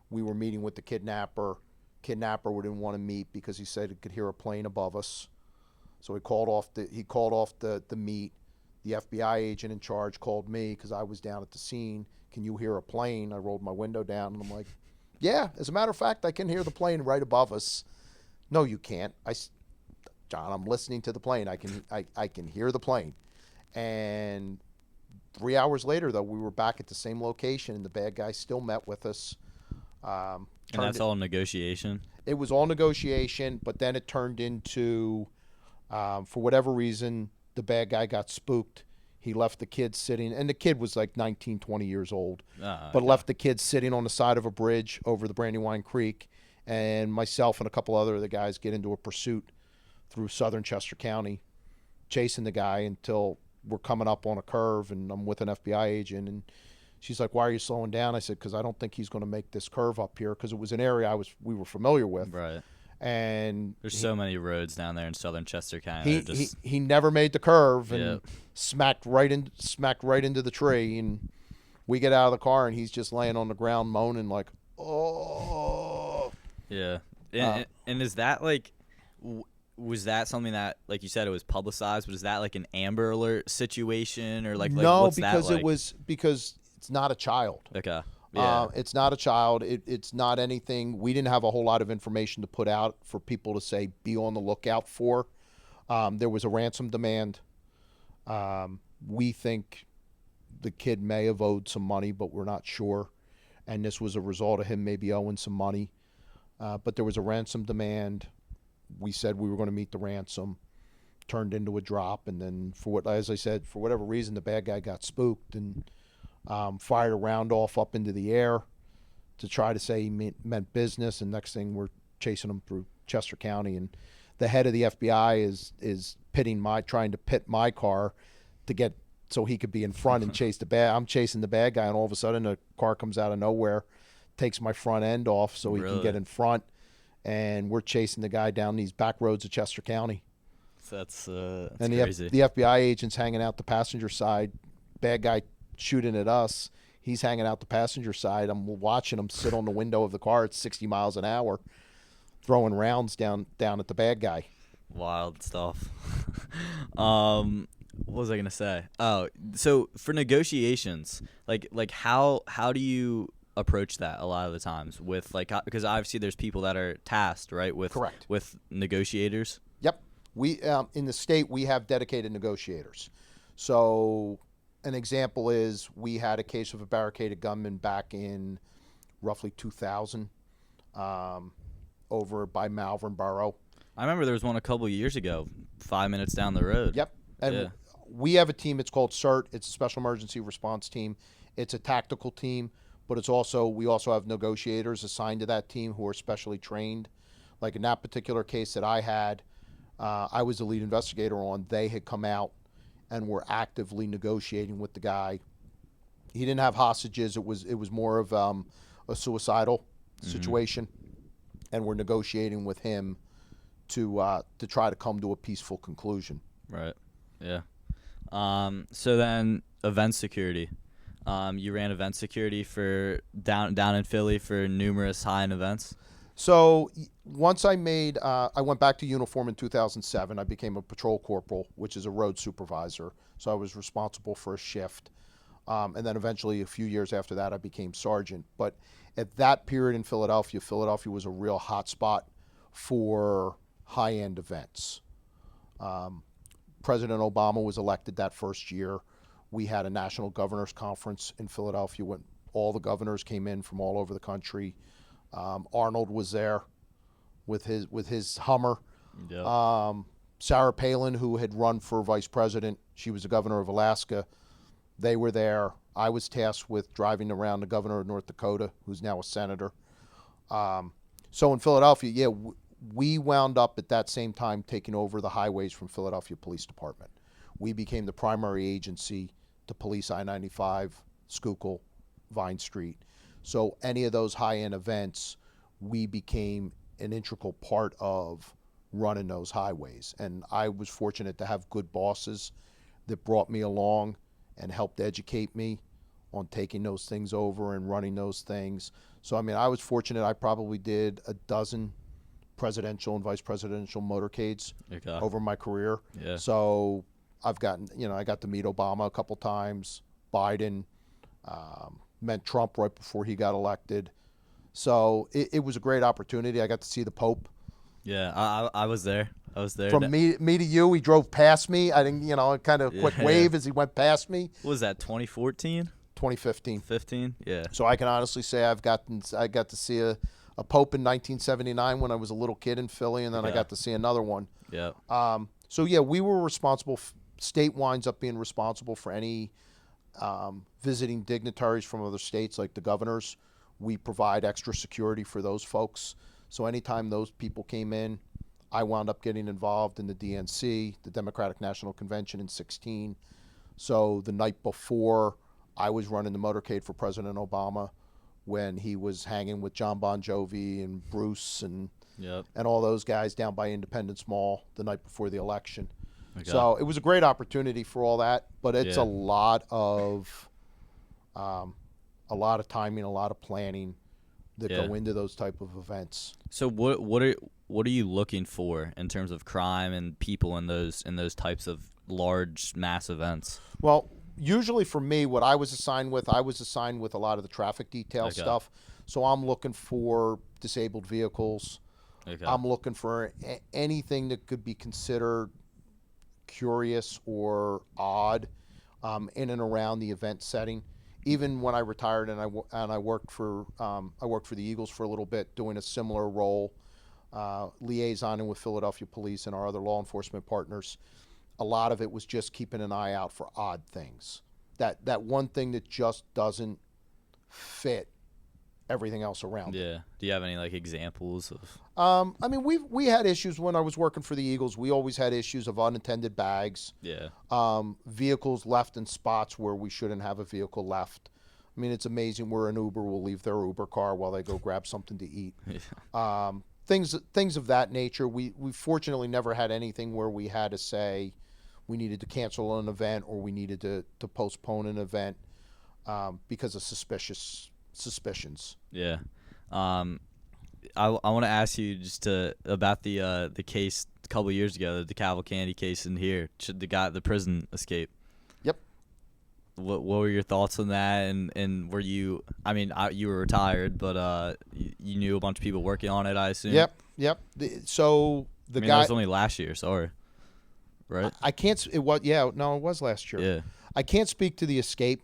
We were meeting with the kidnapper. Kidnapper didn't want to meet because he said he could hear a plane above us. So he called off the meet. The FBI agent in charge called me because I was down at the scene. Can you hear a plane? I rolled my window down and I'm like, yeah, as a matter of fact, I can hear the plane right above us. No, you can't. John, I'm listening to the plane. I can hear the plane. And 3 hours later, though, we were back at the same location, and the bad guy still met with us. And that's all negotiation? It was all negotiation, but then it turned into, for whatever reason, the bad guy got spooked. He left the kid sitting, and the kid was like 19, 20 years old, but left the kid sitting on the side of a bridge over the Brandywine Creek, and myself and a couple other of the guys get into a pursuit through southern Chester County, chasing the guy until we're coming up on a curve, and I'm with an FBI agent, and she's like, why are you slowing down? I said, because I don't think he's going to make this curve up here, because it was an area we were familiar with. Right. And there's so many roads down there in southern Chester County. He never made the curve and Yep. smacked right into the tree, and we get out of the car and he's just laying on the ground moaning like, oh. Yeah. And is that like, was that something that, like you said, it was publicized? Was that like an Amber Alert situation or like no, what's because that like? because it's not a child. Okay. Yeah. It's not a child. It's not anything. We didn't have a whole lot of information to put out for people to say, be on the lookout for. There was a ransom demand. We think the kid may have owed some money, but we're not sure. And this was a result of him maybe owing some money. But there was a ransom demand. We said we were going to meet the ransom. Turned into a drop. And then, as I said, for whatever reason, the bad guy got spooked and fired a round off up into the air to try to say he meant business, and next thing we're chasing him through Chester County, and the head of the FBI is trying to pit my car to get so he could be in front and chase the bad. I'm chasing the bad guy, and all of a sudden a car comes out of nowhere, takes my front end off so he can Really? get in front, and we're chasing the guy down these back roads of Chester County. That's And crazy. the FBI agent's hanging out the passenger side. Bad guy shooting at us. He's hanging out the passenger side. I'm watching him sit on the window of the car at 60 miles an hour, throwing rounds down at the bad guy. Wild stuff. What was I gonna say? Oh, so for negotiations, like how do you approach that a lot of the times with because obviously there's people that are tasked, right, with Correct. with negotiators. Yep. We in the state we have dedicated negotiators. So an example is we had a case of a barricaded gunman back in roughly 2000 over by Malvern Borough. I remember there was one a couple years ago, 5 minutes down the road. Yep. And Yeah. we have a team. It's called CERT. It's a Special Emergency Response Team. It's a tactical team, but we also have negotiators assigned to that team who are specially trained. Like in that particular case that I had, I was the lead investigator on. They had come out and were actively negotiating with the guy. He didn't have hostages. It was more of a suicidal situation, and we're negotiating with him to try to come to a peaceful conclusion. Right. Yeah. So then event security. You ran event security for down in Philly for numerous high-end events. So once I went back to uniform in 2007. I became a patrol corporal, which is a road supervisor. So I was responsible for a shift. And then eventually, a few years after that, I became sergeant. But at that period in Philadelphia was a real hot spot for high-end events. President Obama was elected that first year. We had a national governors conference in Philadelphia when all the governors came in from all over the country. Arnold was there with his Hummer. Yeah. Sarah Palin, who had run for vice president, she was the governor of Alaska. They were there. I was tasked with driving around the governor of North Dakota, who's now a senator. So in Philadelphia, we wound up at that same time taking over the highways from Philadelphia Police Department. We became the primary agency to police I-95, Schuylkill, Vine Street. So any of those high-end events, we became an integral part of running those highways. And I was fortunate to have good bosses that brought me along and helped educate me on taking those things over and running those things. So, I mean, I was fortunate. I probably did a dozen presidential and vice presidential motorcades over my career. Yeah. So I got to meet Obama a couple times, Biden, met Trump right before he got elected. So it was a great opportunity. I got to see the Pope. Yeah, I was there. I was there. From me to you, he drove past me. I didn't, kind of quick wave as he went past me. What was that, 2014? 2015. 15? Yeah. So So I can honestly say I got to see a Pope in 1979 when I was a little kid in Philly, and then I got to see another one. yeah. So yeah, we were responsible. State winds up being responsible for any visiting dignitaries from other states, like the governors. We provide extra security for those folks. So anytime those people came in, I wound up getting involved in the DNC, the Democratic National Convention in 2016. So the night before, I was running the motorcade for President Obama when he was hanging with John Bon Jovi and Bruce and Yep. and all those guys down by Independence Mall the night before the election. Okay. So it was a great opportunity for all that, but it's Yeah. a lot of timing, a lot of planning that Yeah. go into those type of events. So what are you looking for in terms of crime and people in those types of large mass events? Well, usually for me, what I was assigned with a lot of the traffic detail Okay. stuff. So I'm looking for disabled vehicles. Okay. I'm looking for anything that could be considered curious or odd in and around the event setting. Even when I retired and I worked for the Eagles for a little bit, doing a similar role, liaisoning with Philadelphia Police and our other law enforcement partners. A lot of it was just keeping an eye out for odd things. That one thing that just doesn't fit everything else around it. Yeah. Do you have any examples of? I mean, we had issues when I was working for the Eagles. We always had issues of unattended bags, Yeah. vehicles left in spots where we shouldn't have a vehicle left. I mean, it's amazing where an Uber will leave their Uber car while they go grab something to eat. Things of that nature. We fortunately never had anything where we had to say we needed to cancel an event or we needed to postpone an event because of suspicions. Yeah. I want to ask you just about the case a couple years ago, the Cavalcanti case in here. Should the prison escape? Yep. What were your thoughts on that? And were you? I mean, you were retired, but you knew a bunch of people working on it, I assume. Yep. So the guy. That was only last year. Sorry. Right. I can't. It was last year. Yeah. I can't speak to the escape.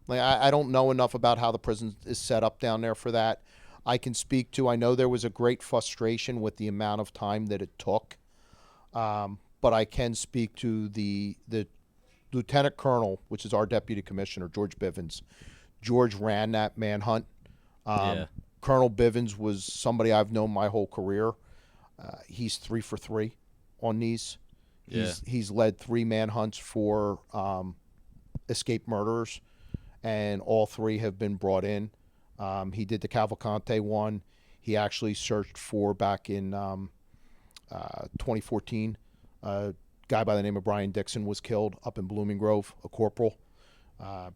Like I don't know enough about how the prison is set up down there for that. I can speak to. I know there was a great frustration with the amount of time that it took, but I can speak to the lieutenant colonel, which is our deputy commissioner, George Bivens. George ran that manhunt. Colonel Bivens was somebody I've known my whole career. He's 3 for 3 on these. He's led 3 manhunts for escaped murderers, and all 3 have been brought in. He did the Cavalcante one. He actually searched for back in 2014. A guy by the name of Brian Dixon was killed up in Blooming Grove, a corporal.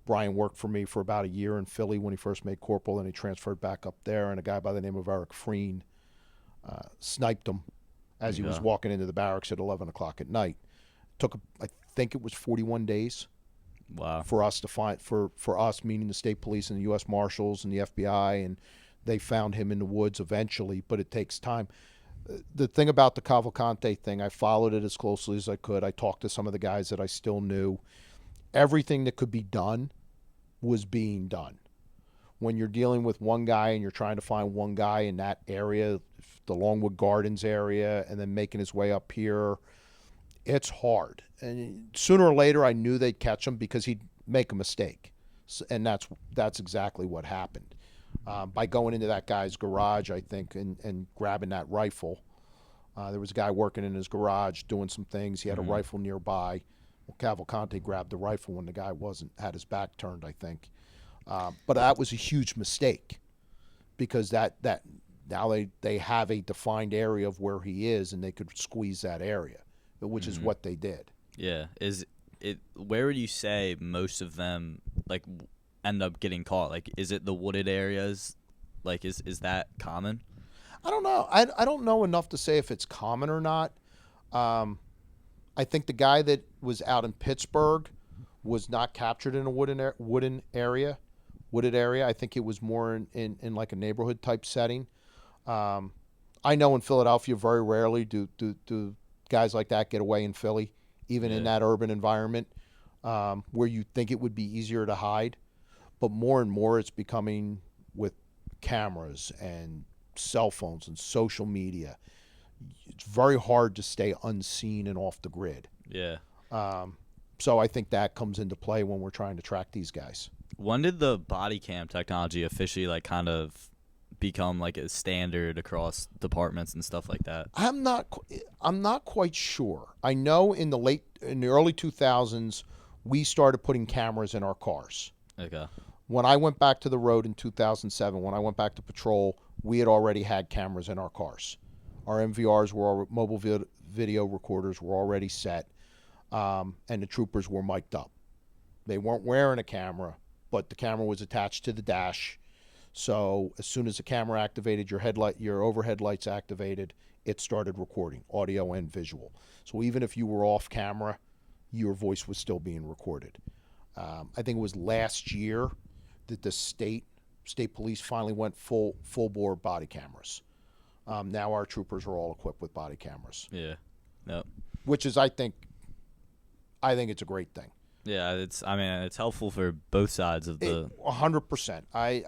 Brian worked for me for about a year in Philly when he first made corporal, and he transferred back up there. And a guy by the name of Eric Freen sniped him as he was walking into the barracks at 11 o'clock at night. Took, I think it was 41 days. Wow. For us to find, for us, meaning the state police and the U.S. Marshals and the FBI, and they found him in the woods eventually, but it takes time. The thing about the Cavalcante thing, I followed it as closely as I could. I talked to some of the guys that I still knew. Everything that could be done was being done. When you're dealing with one guy and you're trying to find one guy in that area, the Longwood Gardens area, and then making his way up here, it's hard. And sooner or later, I knew they'd catch him because he'd make a mistake. And that's exactly what happened. By going into that guy's garage, I think, and grabbing that rifle. There was a guy working in his garage doing some things. He had a rifle nearby. Well, Cavalcante grabbed the rifle when the guy had his back turned, I think. But that was a huge mistake because that now they have a defined area of where he is, and they could squeeze that area, which is what they did. Yeah. Where would you say most of them end up getting caught? Like, is it the wooded areas? Like, is that common? I don't know. I don't know enough to say if it's common or not. I think the guy that was out in Pittsburgh was not captured in a wooded area. I think it was more in like a neighborhood type setting. I know in Philadelphia very rarely do guys like that get away in Philly, even in that urban environment where you think it would be easier to hide. But more and more it's becoming with cameras and cell phones and social media. It's very hard to stay unseen and off the grid. Yeah. So I think that comes into play when we're trying to track these guys. When did the body cam technology officially kind of become like a standard across departments and stuff like that? I'm not quite sure. I know in the early 2000s we started putting cameras in our cars. Okay. When I went back to the road in 2007, when I went back to patrol, we had already had cameras in our cars. Our MVRs mobile video recorders were already set, and the troopers were mic'd up. They weren't wearing a camera, but the camera was attached to the dash. So as soon as the camera activated, your overhead lights activated, it started recording, audio and visual. So even if you were off camera, your voice was still being recorded. I think it was last year that the state police finally went full bore body cameras. Now our troopers are all equipped with body cameras. Yeah. Yep. Which is, I think it's a great thing. Yeah, it's helpful for both sides of the 100%. I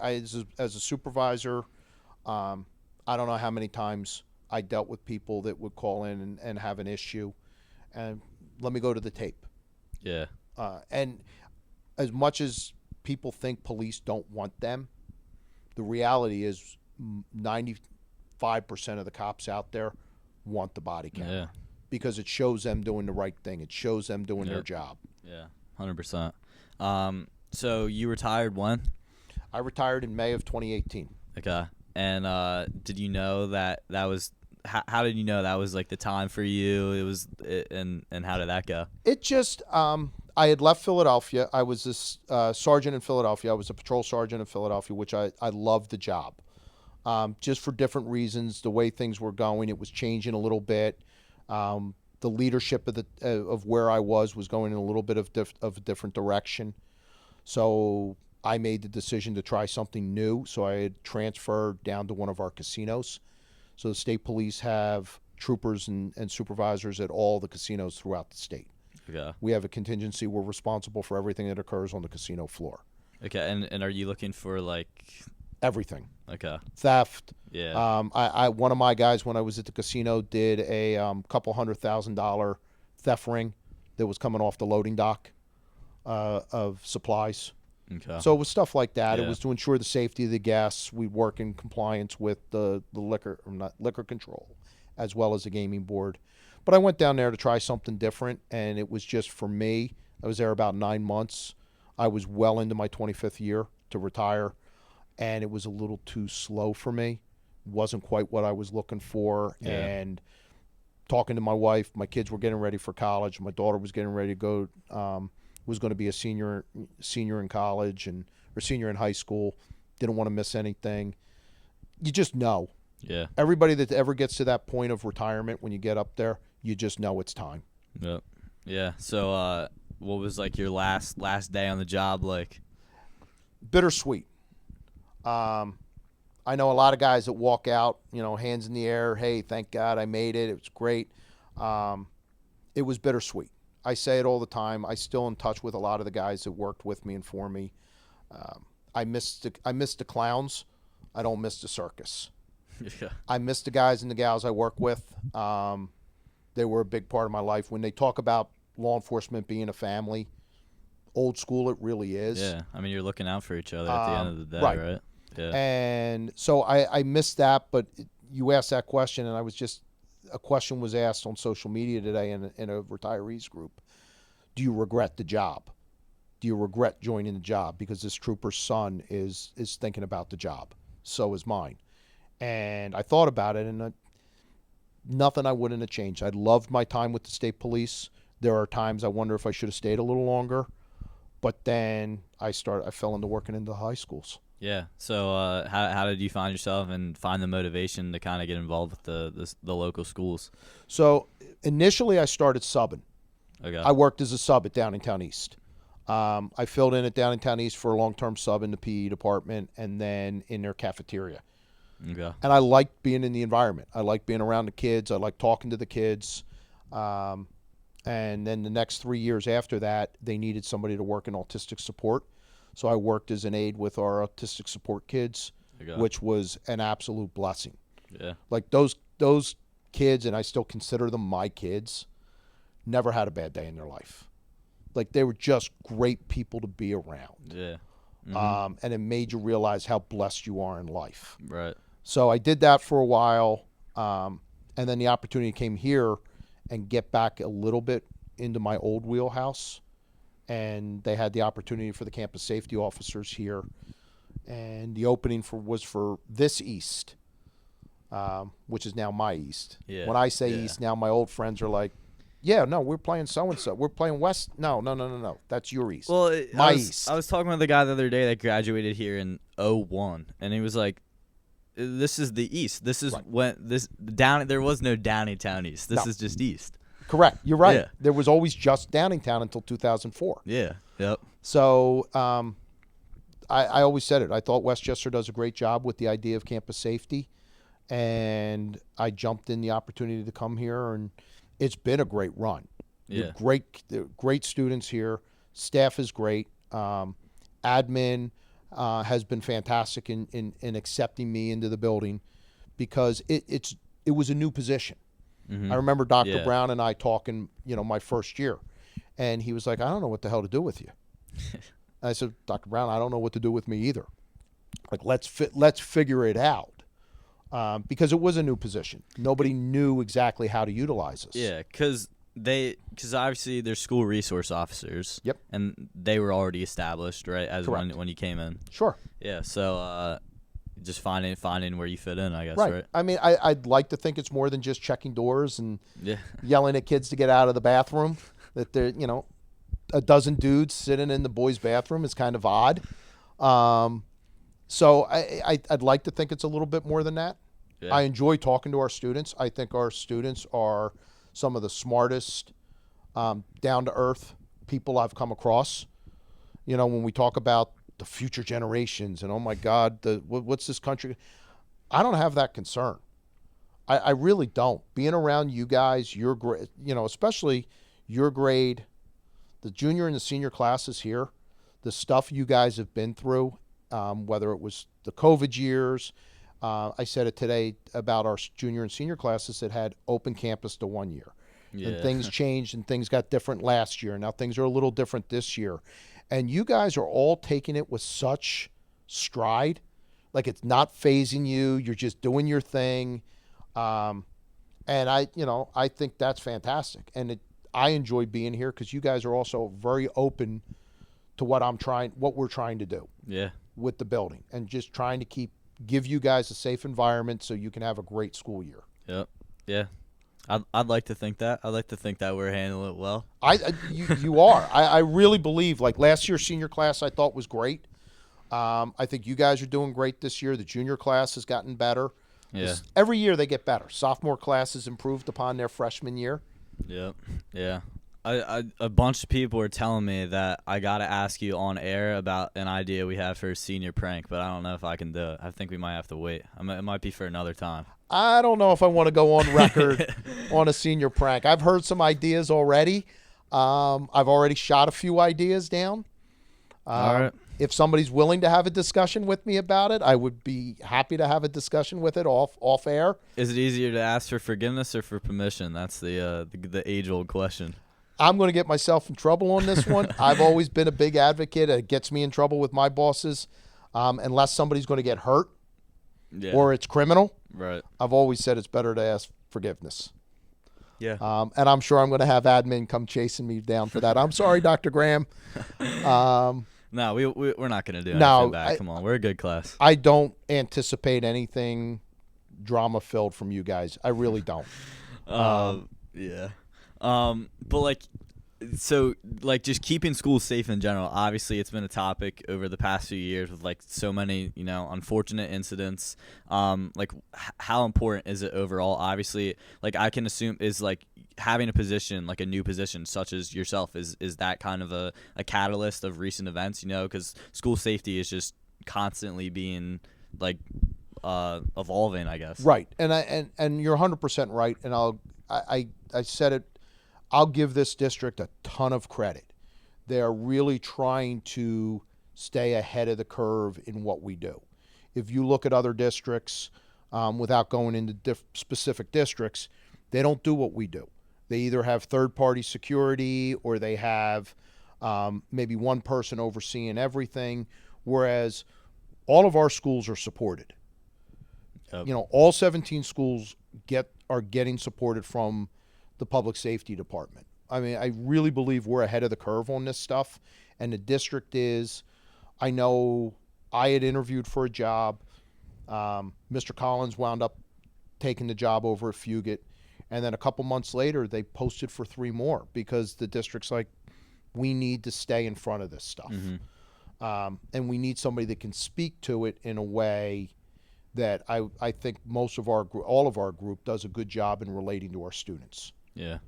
as a supervisor, I don't know how many times I dealt with people that would call in and have an issue, and let me go to the tape. Yeah. And as much as people think police don't want them, the reality is 95% of the cops out there want the body camera because it shows them doing the right thing. It shows them doing their job. Yeah, 100%. So you retired when? I retired in May of 2018. Okay. And did you know that was how did you know that was like the time for you? And how did that go? It just I had left Philadelphia. I was this sergeant in Philadelphia. I was a patrol sergeant in Philadelphia, which I loved the job. Just for different reasons, the way things were going, it was changing a little bit. The leadership of where I was going in a little bit of a different direction. So I made the decision to try something new. So I had transferred down to one of our casinos. So the state police have troopers and supervisors at all the casinos throughout the state. Okay. We have a contingency. We're responsible for everything that occurs on the casino floor. Okay. And are you looking for like everything? Okay. Theft. Yeah. I one of my guys when I was at the casino did a couple $100,000 theft ring that was coming off the loading dock of supplies. Okay. So it was stuff like that. Yeah. It was to ensure the safety of the guests. We work in compliance with the liquor control, as well as the gaming board. But I went down there to try something different, and it was just for me. I was there about 9 months. I was well into my 25th year to retire, and it was a little too slow for me. Wasn't quite what I was looking for. Yeah. And talking to my wife, my kids were getting ready for college. My daughter was getting ready to go. Was going to be a senior in college or senior in high school. Didn't want to miss anything. You just know. Yeah. Everybody that ever gets to that point of retirement, when you get up there, you just know it's time. Yep. Yeah. So, what was like your last day on the job like? Bittersweet. I know a lot of guys that walk out, hands in the air. Hey, thank God I made it. It was great. It was bittersweet. I say it all the time. I still in touch with a lot of the guys that worked with me and for me. I miss the clowns. I don't miss the circus. Yeah. I miss the guys and the gals I work with. They were a big part of my life. When they talk about law enforcement being a family, old school, it really is. Yeah. I mean, you're looking out for each other at the end of the day, right? Yeah. And so I missed that, but you asked that question, and a question was asked on social media today in a retirees group. Do you regret the job? Do you regret joining the job? Because this trooper's son is thinking about the job. So is mine. And I thought about it, and nothing I wouldn't have changed. I loved my time with the state police. There are times I wonder if I should have stayed a little longer. But then I fell into working into high schools. Yeah. So how did you find yourself and find the motivation to kind of get involved with the local schools? So initially I started subbing. Okay. I worked as a sub at Downingtown East. I filled in at Downingtown East for a long-term sub in the PE department and then in their cafeteria. Okay. And I liked being in the environment. I liked being around the kids. I liked talking to the kids. And then the next 3 years after that, they needed somebody to work in autistic support. So I worked as an aide with our autistic support kids, which was an absolute blessing. Yeah. Like those kids, and I still consider them my kids, never had a bad day in their life. Like they were just great people to be around. Yeah. Mm-hmm. And it made you realize how blessed you are in life. Right. So I did that for a while, and then the opportunity came here and get back a little bit into my old wheelhouse. And they had the opportunity for the campus safety officers here, and the opening was for this East, which is now my East. Yeah. When I say East now, my old friends are like, "Yeah, no, we're playing so and so. We're playing West. No. That's your East. Well, East." I was talking with a guy the other day that graduated here in 01, and he was like, "This is the East. This is when there was no Downingtown East. This is just East." Correct. You're right. Yeah. There was always just Downingtown until 2004. Yeah. Yep. So I always said it. I thought Westchester does a great job with the idea of campus safety, and I jumped in the opportunity to come here, and it's been a great run. Yeah. Great students here. Staff is great. Admin has been fantastic in accepting me into the building because it was a new position. Mm-hmm. I remember Dr. Brown and I talking, my first year, and he was like, "I don't know what the hell to do with you." And I said, "Dr. Brown, I don't know what to do with me either. Like, let's figure it out." Because it was a new position. Nobody knew exactly how to utilize us. Yeah, because because obviously they're school resource officers. Yep. And they were already established, right? As Correct. when you came in. Sure. Yeah. So just finding where you fit in, I guess. Right. Right. I mean, I'd like to think it's more than just checking doors and Yeah. yelling at kids to get out of the bathroom. That they're, a dozen dudes sitting in the boys' bathroom is kind of odd. So I'd like to think it's a little bit more than that. Yeah. I enjoy talking to our students. I think our students are some of the smartest, down-to-earth people I've come across. When we talk about the future generations and, oh, my God, what's this country? I don't have that concern. I really don't. Being around you guys, your grade, especially your grade, the junior and the senior classes here, the stuff you guys have been through, whether it was the COVID years. I said it today about our junior and senior classes that had open campus to 1 year. Yeah. And things changed and things got different last year. Now things are a little different this year. And you guys are all taking it with such stride. Like it's not phasing you. You're just doing your thing. And I think that's fantastic. And I enjoy being here because you guys are also very open to what we're trying to do. Yeah. With the building and just trying to give you guys a safe environment so you can have a great school year. Yep. Yeah. I'd like to think that. I'd like to think that we're handling it well. You are. I really believe, like last year's senior class I thought was great. I think you guys are doing great this year. The junior class has gotten better. Yeah. Every year they get better. Sophomore class has improved upon their freshman year. Yep. Yeah. A bunch of people were telling me that I got to ask you on air about an idea we have for a senior prank, but I don't know if I can do it. I think we might have to wait. It might be for another time. I don't know if I want to go on record on a senior prank. I've heard some ideas already. I've already shot a few ideas down. All right. If somebody's willing to have a discussion with me about it, I would be happy to have a discussion with it off air. Is it easier to ask for forgiveness or for permission? That's the age-old question. I'm going to get myself in trouble on this one. I've always been a big advocate. It gets me in trouble with my bosses unless somebody's going to get hurt or it's criminal. Right. I've always said it's better to ask forgiveness. Yeah. And I'm sure I'm going to have admin come chasing me down for that. I'm sorry, Dr. Graham. No, we're not going to do anything back. Come on. We're a good class. I don't anticipate anything drama-filled from you guys. I really don't. Yeah. But just keeping schools safe in general. Obviously, it's been a topic over the past few years with so many, unfortunate incidents. How important is it overall? Obviously, I can assume is having a position, a new position such as yourself is that kind of a catalyst of recent events, because school safety is just constantly being evolving, I guess. Right. And you're 100% right. And I said it. I'll give this district a ton of credit. They are really trying to stay ahead of the curve in what we do. If you look at other districts, without going into specific districts, they don't do what we do. They either have third-party security or they have maybe one person overseeing everything, whereas all of our schools are supported. Yep. All 17 schools are getting supported from the public safety department. I mean, I really believe we're ahead of the curve on this stuff, and the district is. I know I had interviewed for a job. Mr. Collins wound up taking the job over at Fugate, and then a couple months later, they posted for 3 more because the district's like, we need to stay in front of this stuff, and we need somebody that can speak to it in a way that I think all of our group does a good job in relating to our students. Yeah.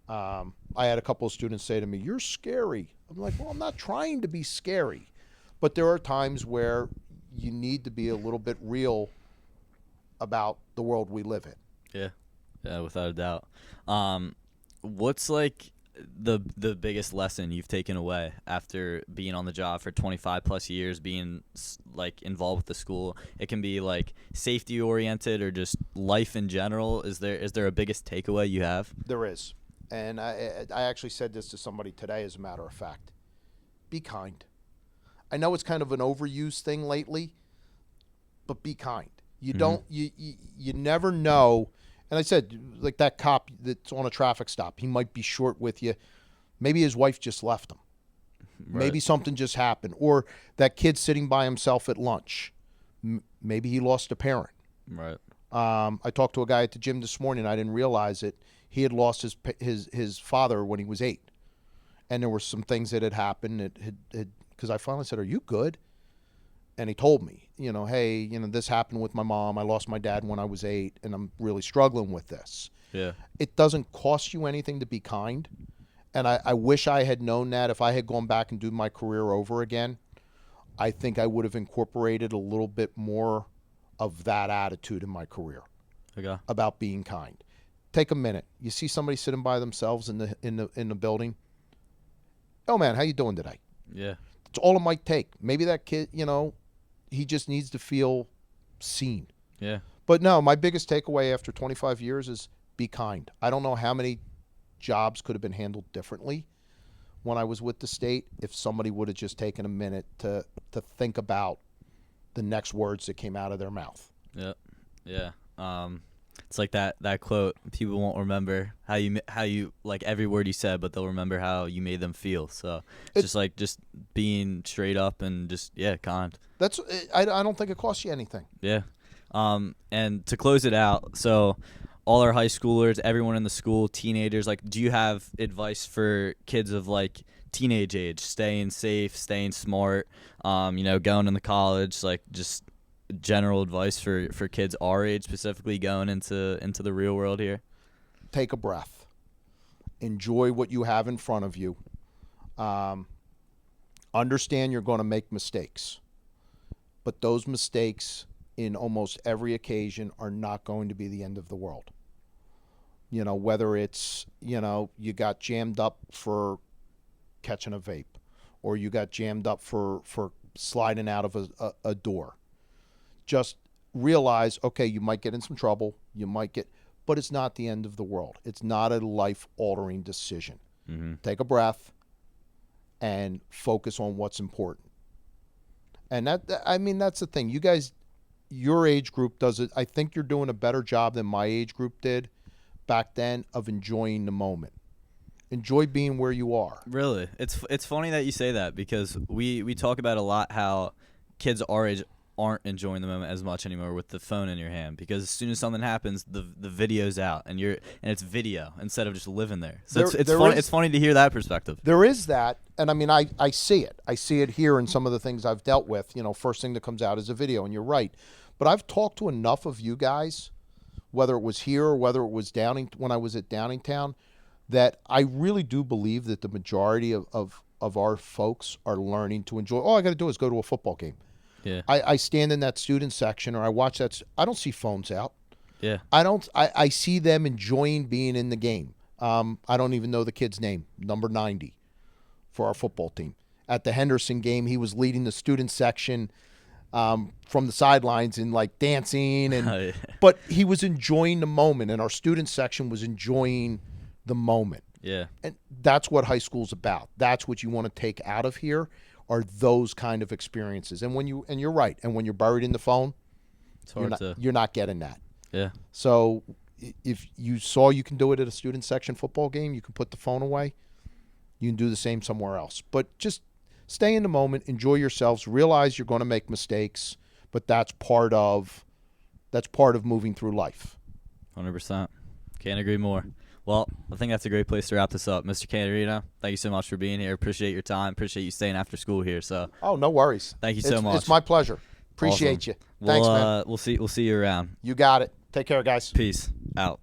I had a couple of students say to me, "You're scary." I'm like, well, I'm not trying to be scary, but there are times where you need to be a little bit real about the world we live in. Yeah, without a doubt. What's the biggest lesson you've taken away after being on the job for 25 plus years, being involved with the school? It can be safety oriented or just life in general. Is there a biggest takeaway you have? There is. And I actually said this to somebody today, as a matter of fact. Be kind. I know it's kind of an overused thing lately, but be kind. You don't you never know, And I said, like that cop that's on a traffic stop, he might be short with you. Maybe his wife just left him. Right. Maybe something just happened. Or that kid sitting by himself at lunch. Maybe he lost a parent. Right. I talked to a guy at the gym this morning. I didn't realize it. He had lost his father when he was 8. And there were some things that had happened. Because I finally said, "Are you good?" And he told me, hey, this happened with my mom. I lost my dad when I was 8, and I'm really struggling with this. Yeah. It doesn't cost you anything to be kind. And I wish I had known that. If I had gone back and do my career over again, I think I would have incorporated a little bit more of that attitude in my career about being kind. Take a minute. You see somebody sitting by themselves in the building. Oh man, how you doing today? Yeah. It's all it might take. Maybe that kid, he just needs to feel seen. Yeah. But no, my biggest takeaway after 25 years is be kind. I don't know how many jobs could have been handled differently when I was with the state if somebody would have just taken a minute to think about the next words that came out of their mouth. Yep. Yeah. It's like that quote. People won't remember how you like every word you said, but they'll remember how you made them feel. So it's just being straight up and just kind. That's I don't think it costs you anything. Yeah. And to close it out, so all our high schoolers, everyone in the school, teenagers, like, do you have advice for kids of like teenage age, staying safe, staying smart, going into college, like just general advice for kids our age specifically going into the real world here? Take a breath. Enjoy what you have in front of you. Understand you're going to make mistakes. But those mistakes in almost every occasion are not going to be the end of the world. Whether it's, you got jammed up for catching a vape, or you got jammed up for sliding out of a door. Just realize, okay, you might get in some trouble, but it's not the end of the world. It's not a life-altering decision. Mm-hmm. Take a breath and focus on what's important. And that's the thing. You guys, your age group does it. I think you're doing a better job than my age group did back then of enjoying the moment. Enjoy being where you are. Really, it's funny that you say that, because we talk about a lot how kids our age aren't enjoying the moment as much anymore with the phone in your hand, because as soon as something happens, the video's out and it's video instead of just living there. So it's funny to hear that perspective. There is that, and I see it. I see it here in some of the things I've dealt with. First thing that comes out is a video, and you're right. But I've talked to enough of you guys, whether it was here or whether it was when I was at Downingtown, that I really do believe that the majority of our folks are learning to enjoy. All I got to do is go to a football game. Yeah. I stand in that student section, or I watch that. I don't see phones out. Yeah. I see them enjoying being in the game. I don't even know the kid's name, number 90 for our football team. At the Henderson game, he was leading the student section from the sidelines and like dancing, and but he was enjoying the moment, and our student section was enjoying the moment. Yeah. And that's what high school's about. That's what you want to take out of here, are those kind of experiences. And you're right. And when you're buried in the phone, it's hard you're not getting that. Yeah. So if you saw you can do it at a student section football game, you can put the phone away. You can do the same somewhere else. But just stay in the moment, enjoy yourselves, realize you're going to make mistakes, but that's part of moving through life. 100%. Can't agree more. Well, I think that's a great place to wrap this up. Mr. Canterino, thank you so much for being here. Appreciate your time. Appreciate you staying after school here. So. Oh, no worries. Thank you so much. It's my pleasure. Appreciate awesome. you. Thanks, man. We'll see you around. You got it. Take care, guys. Peace out.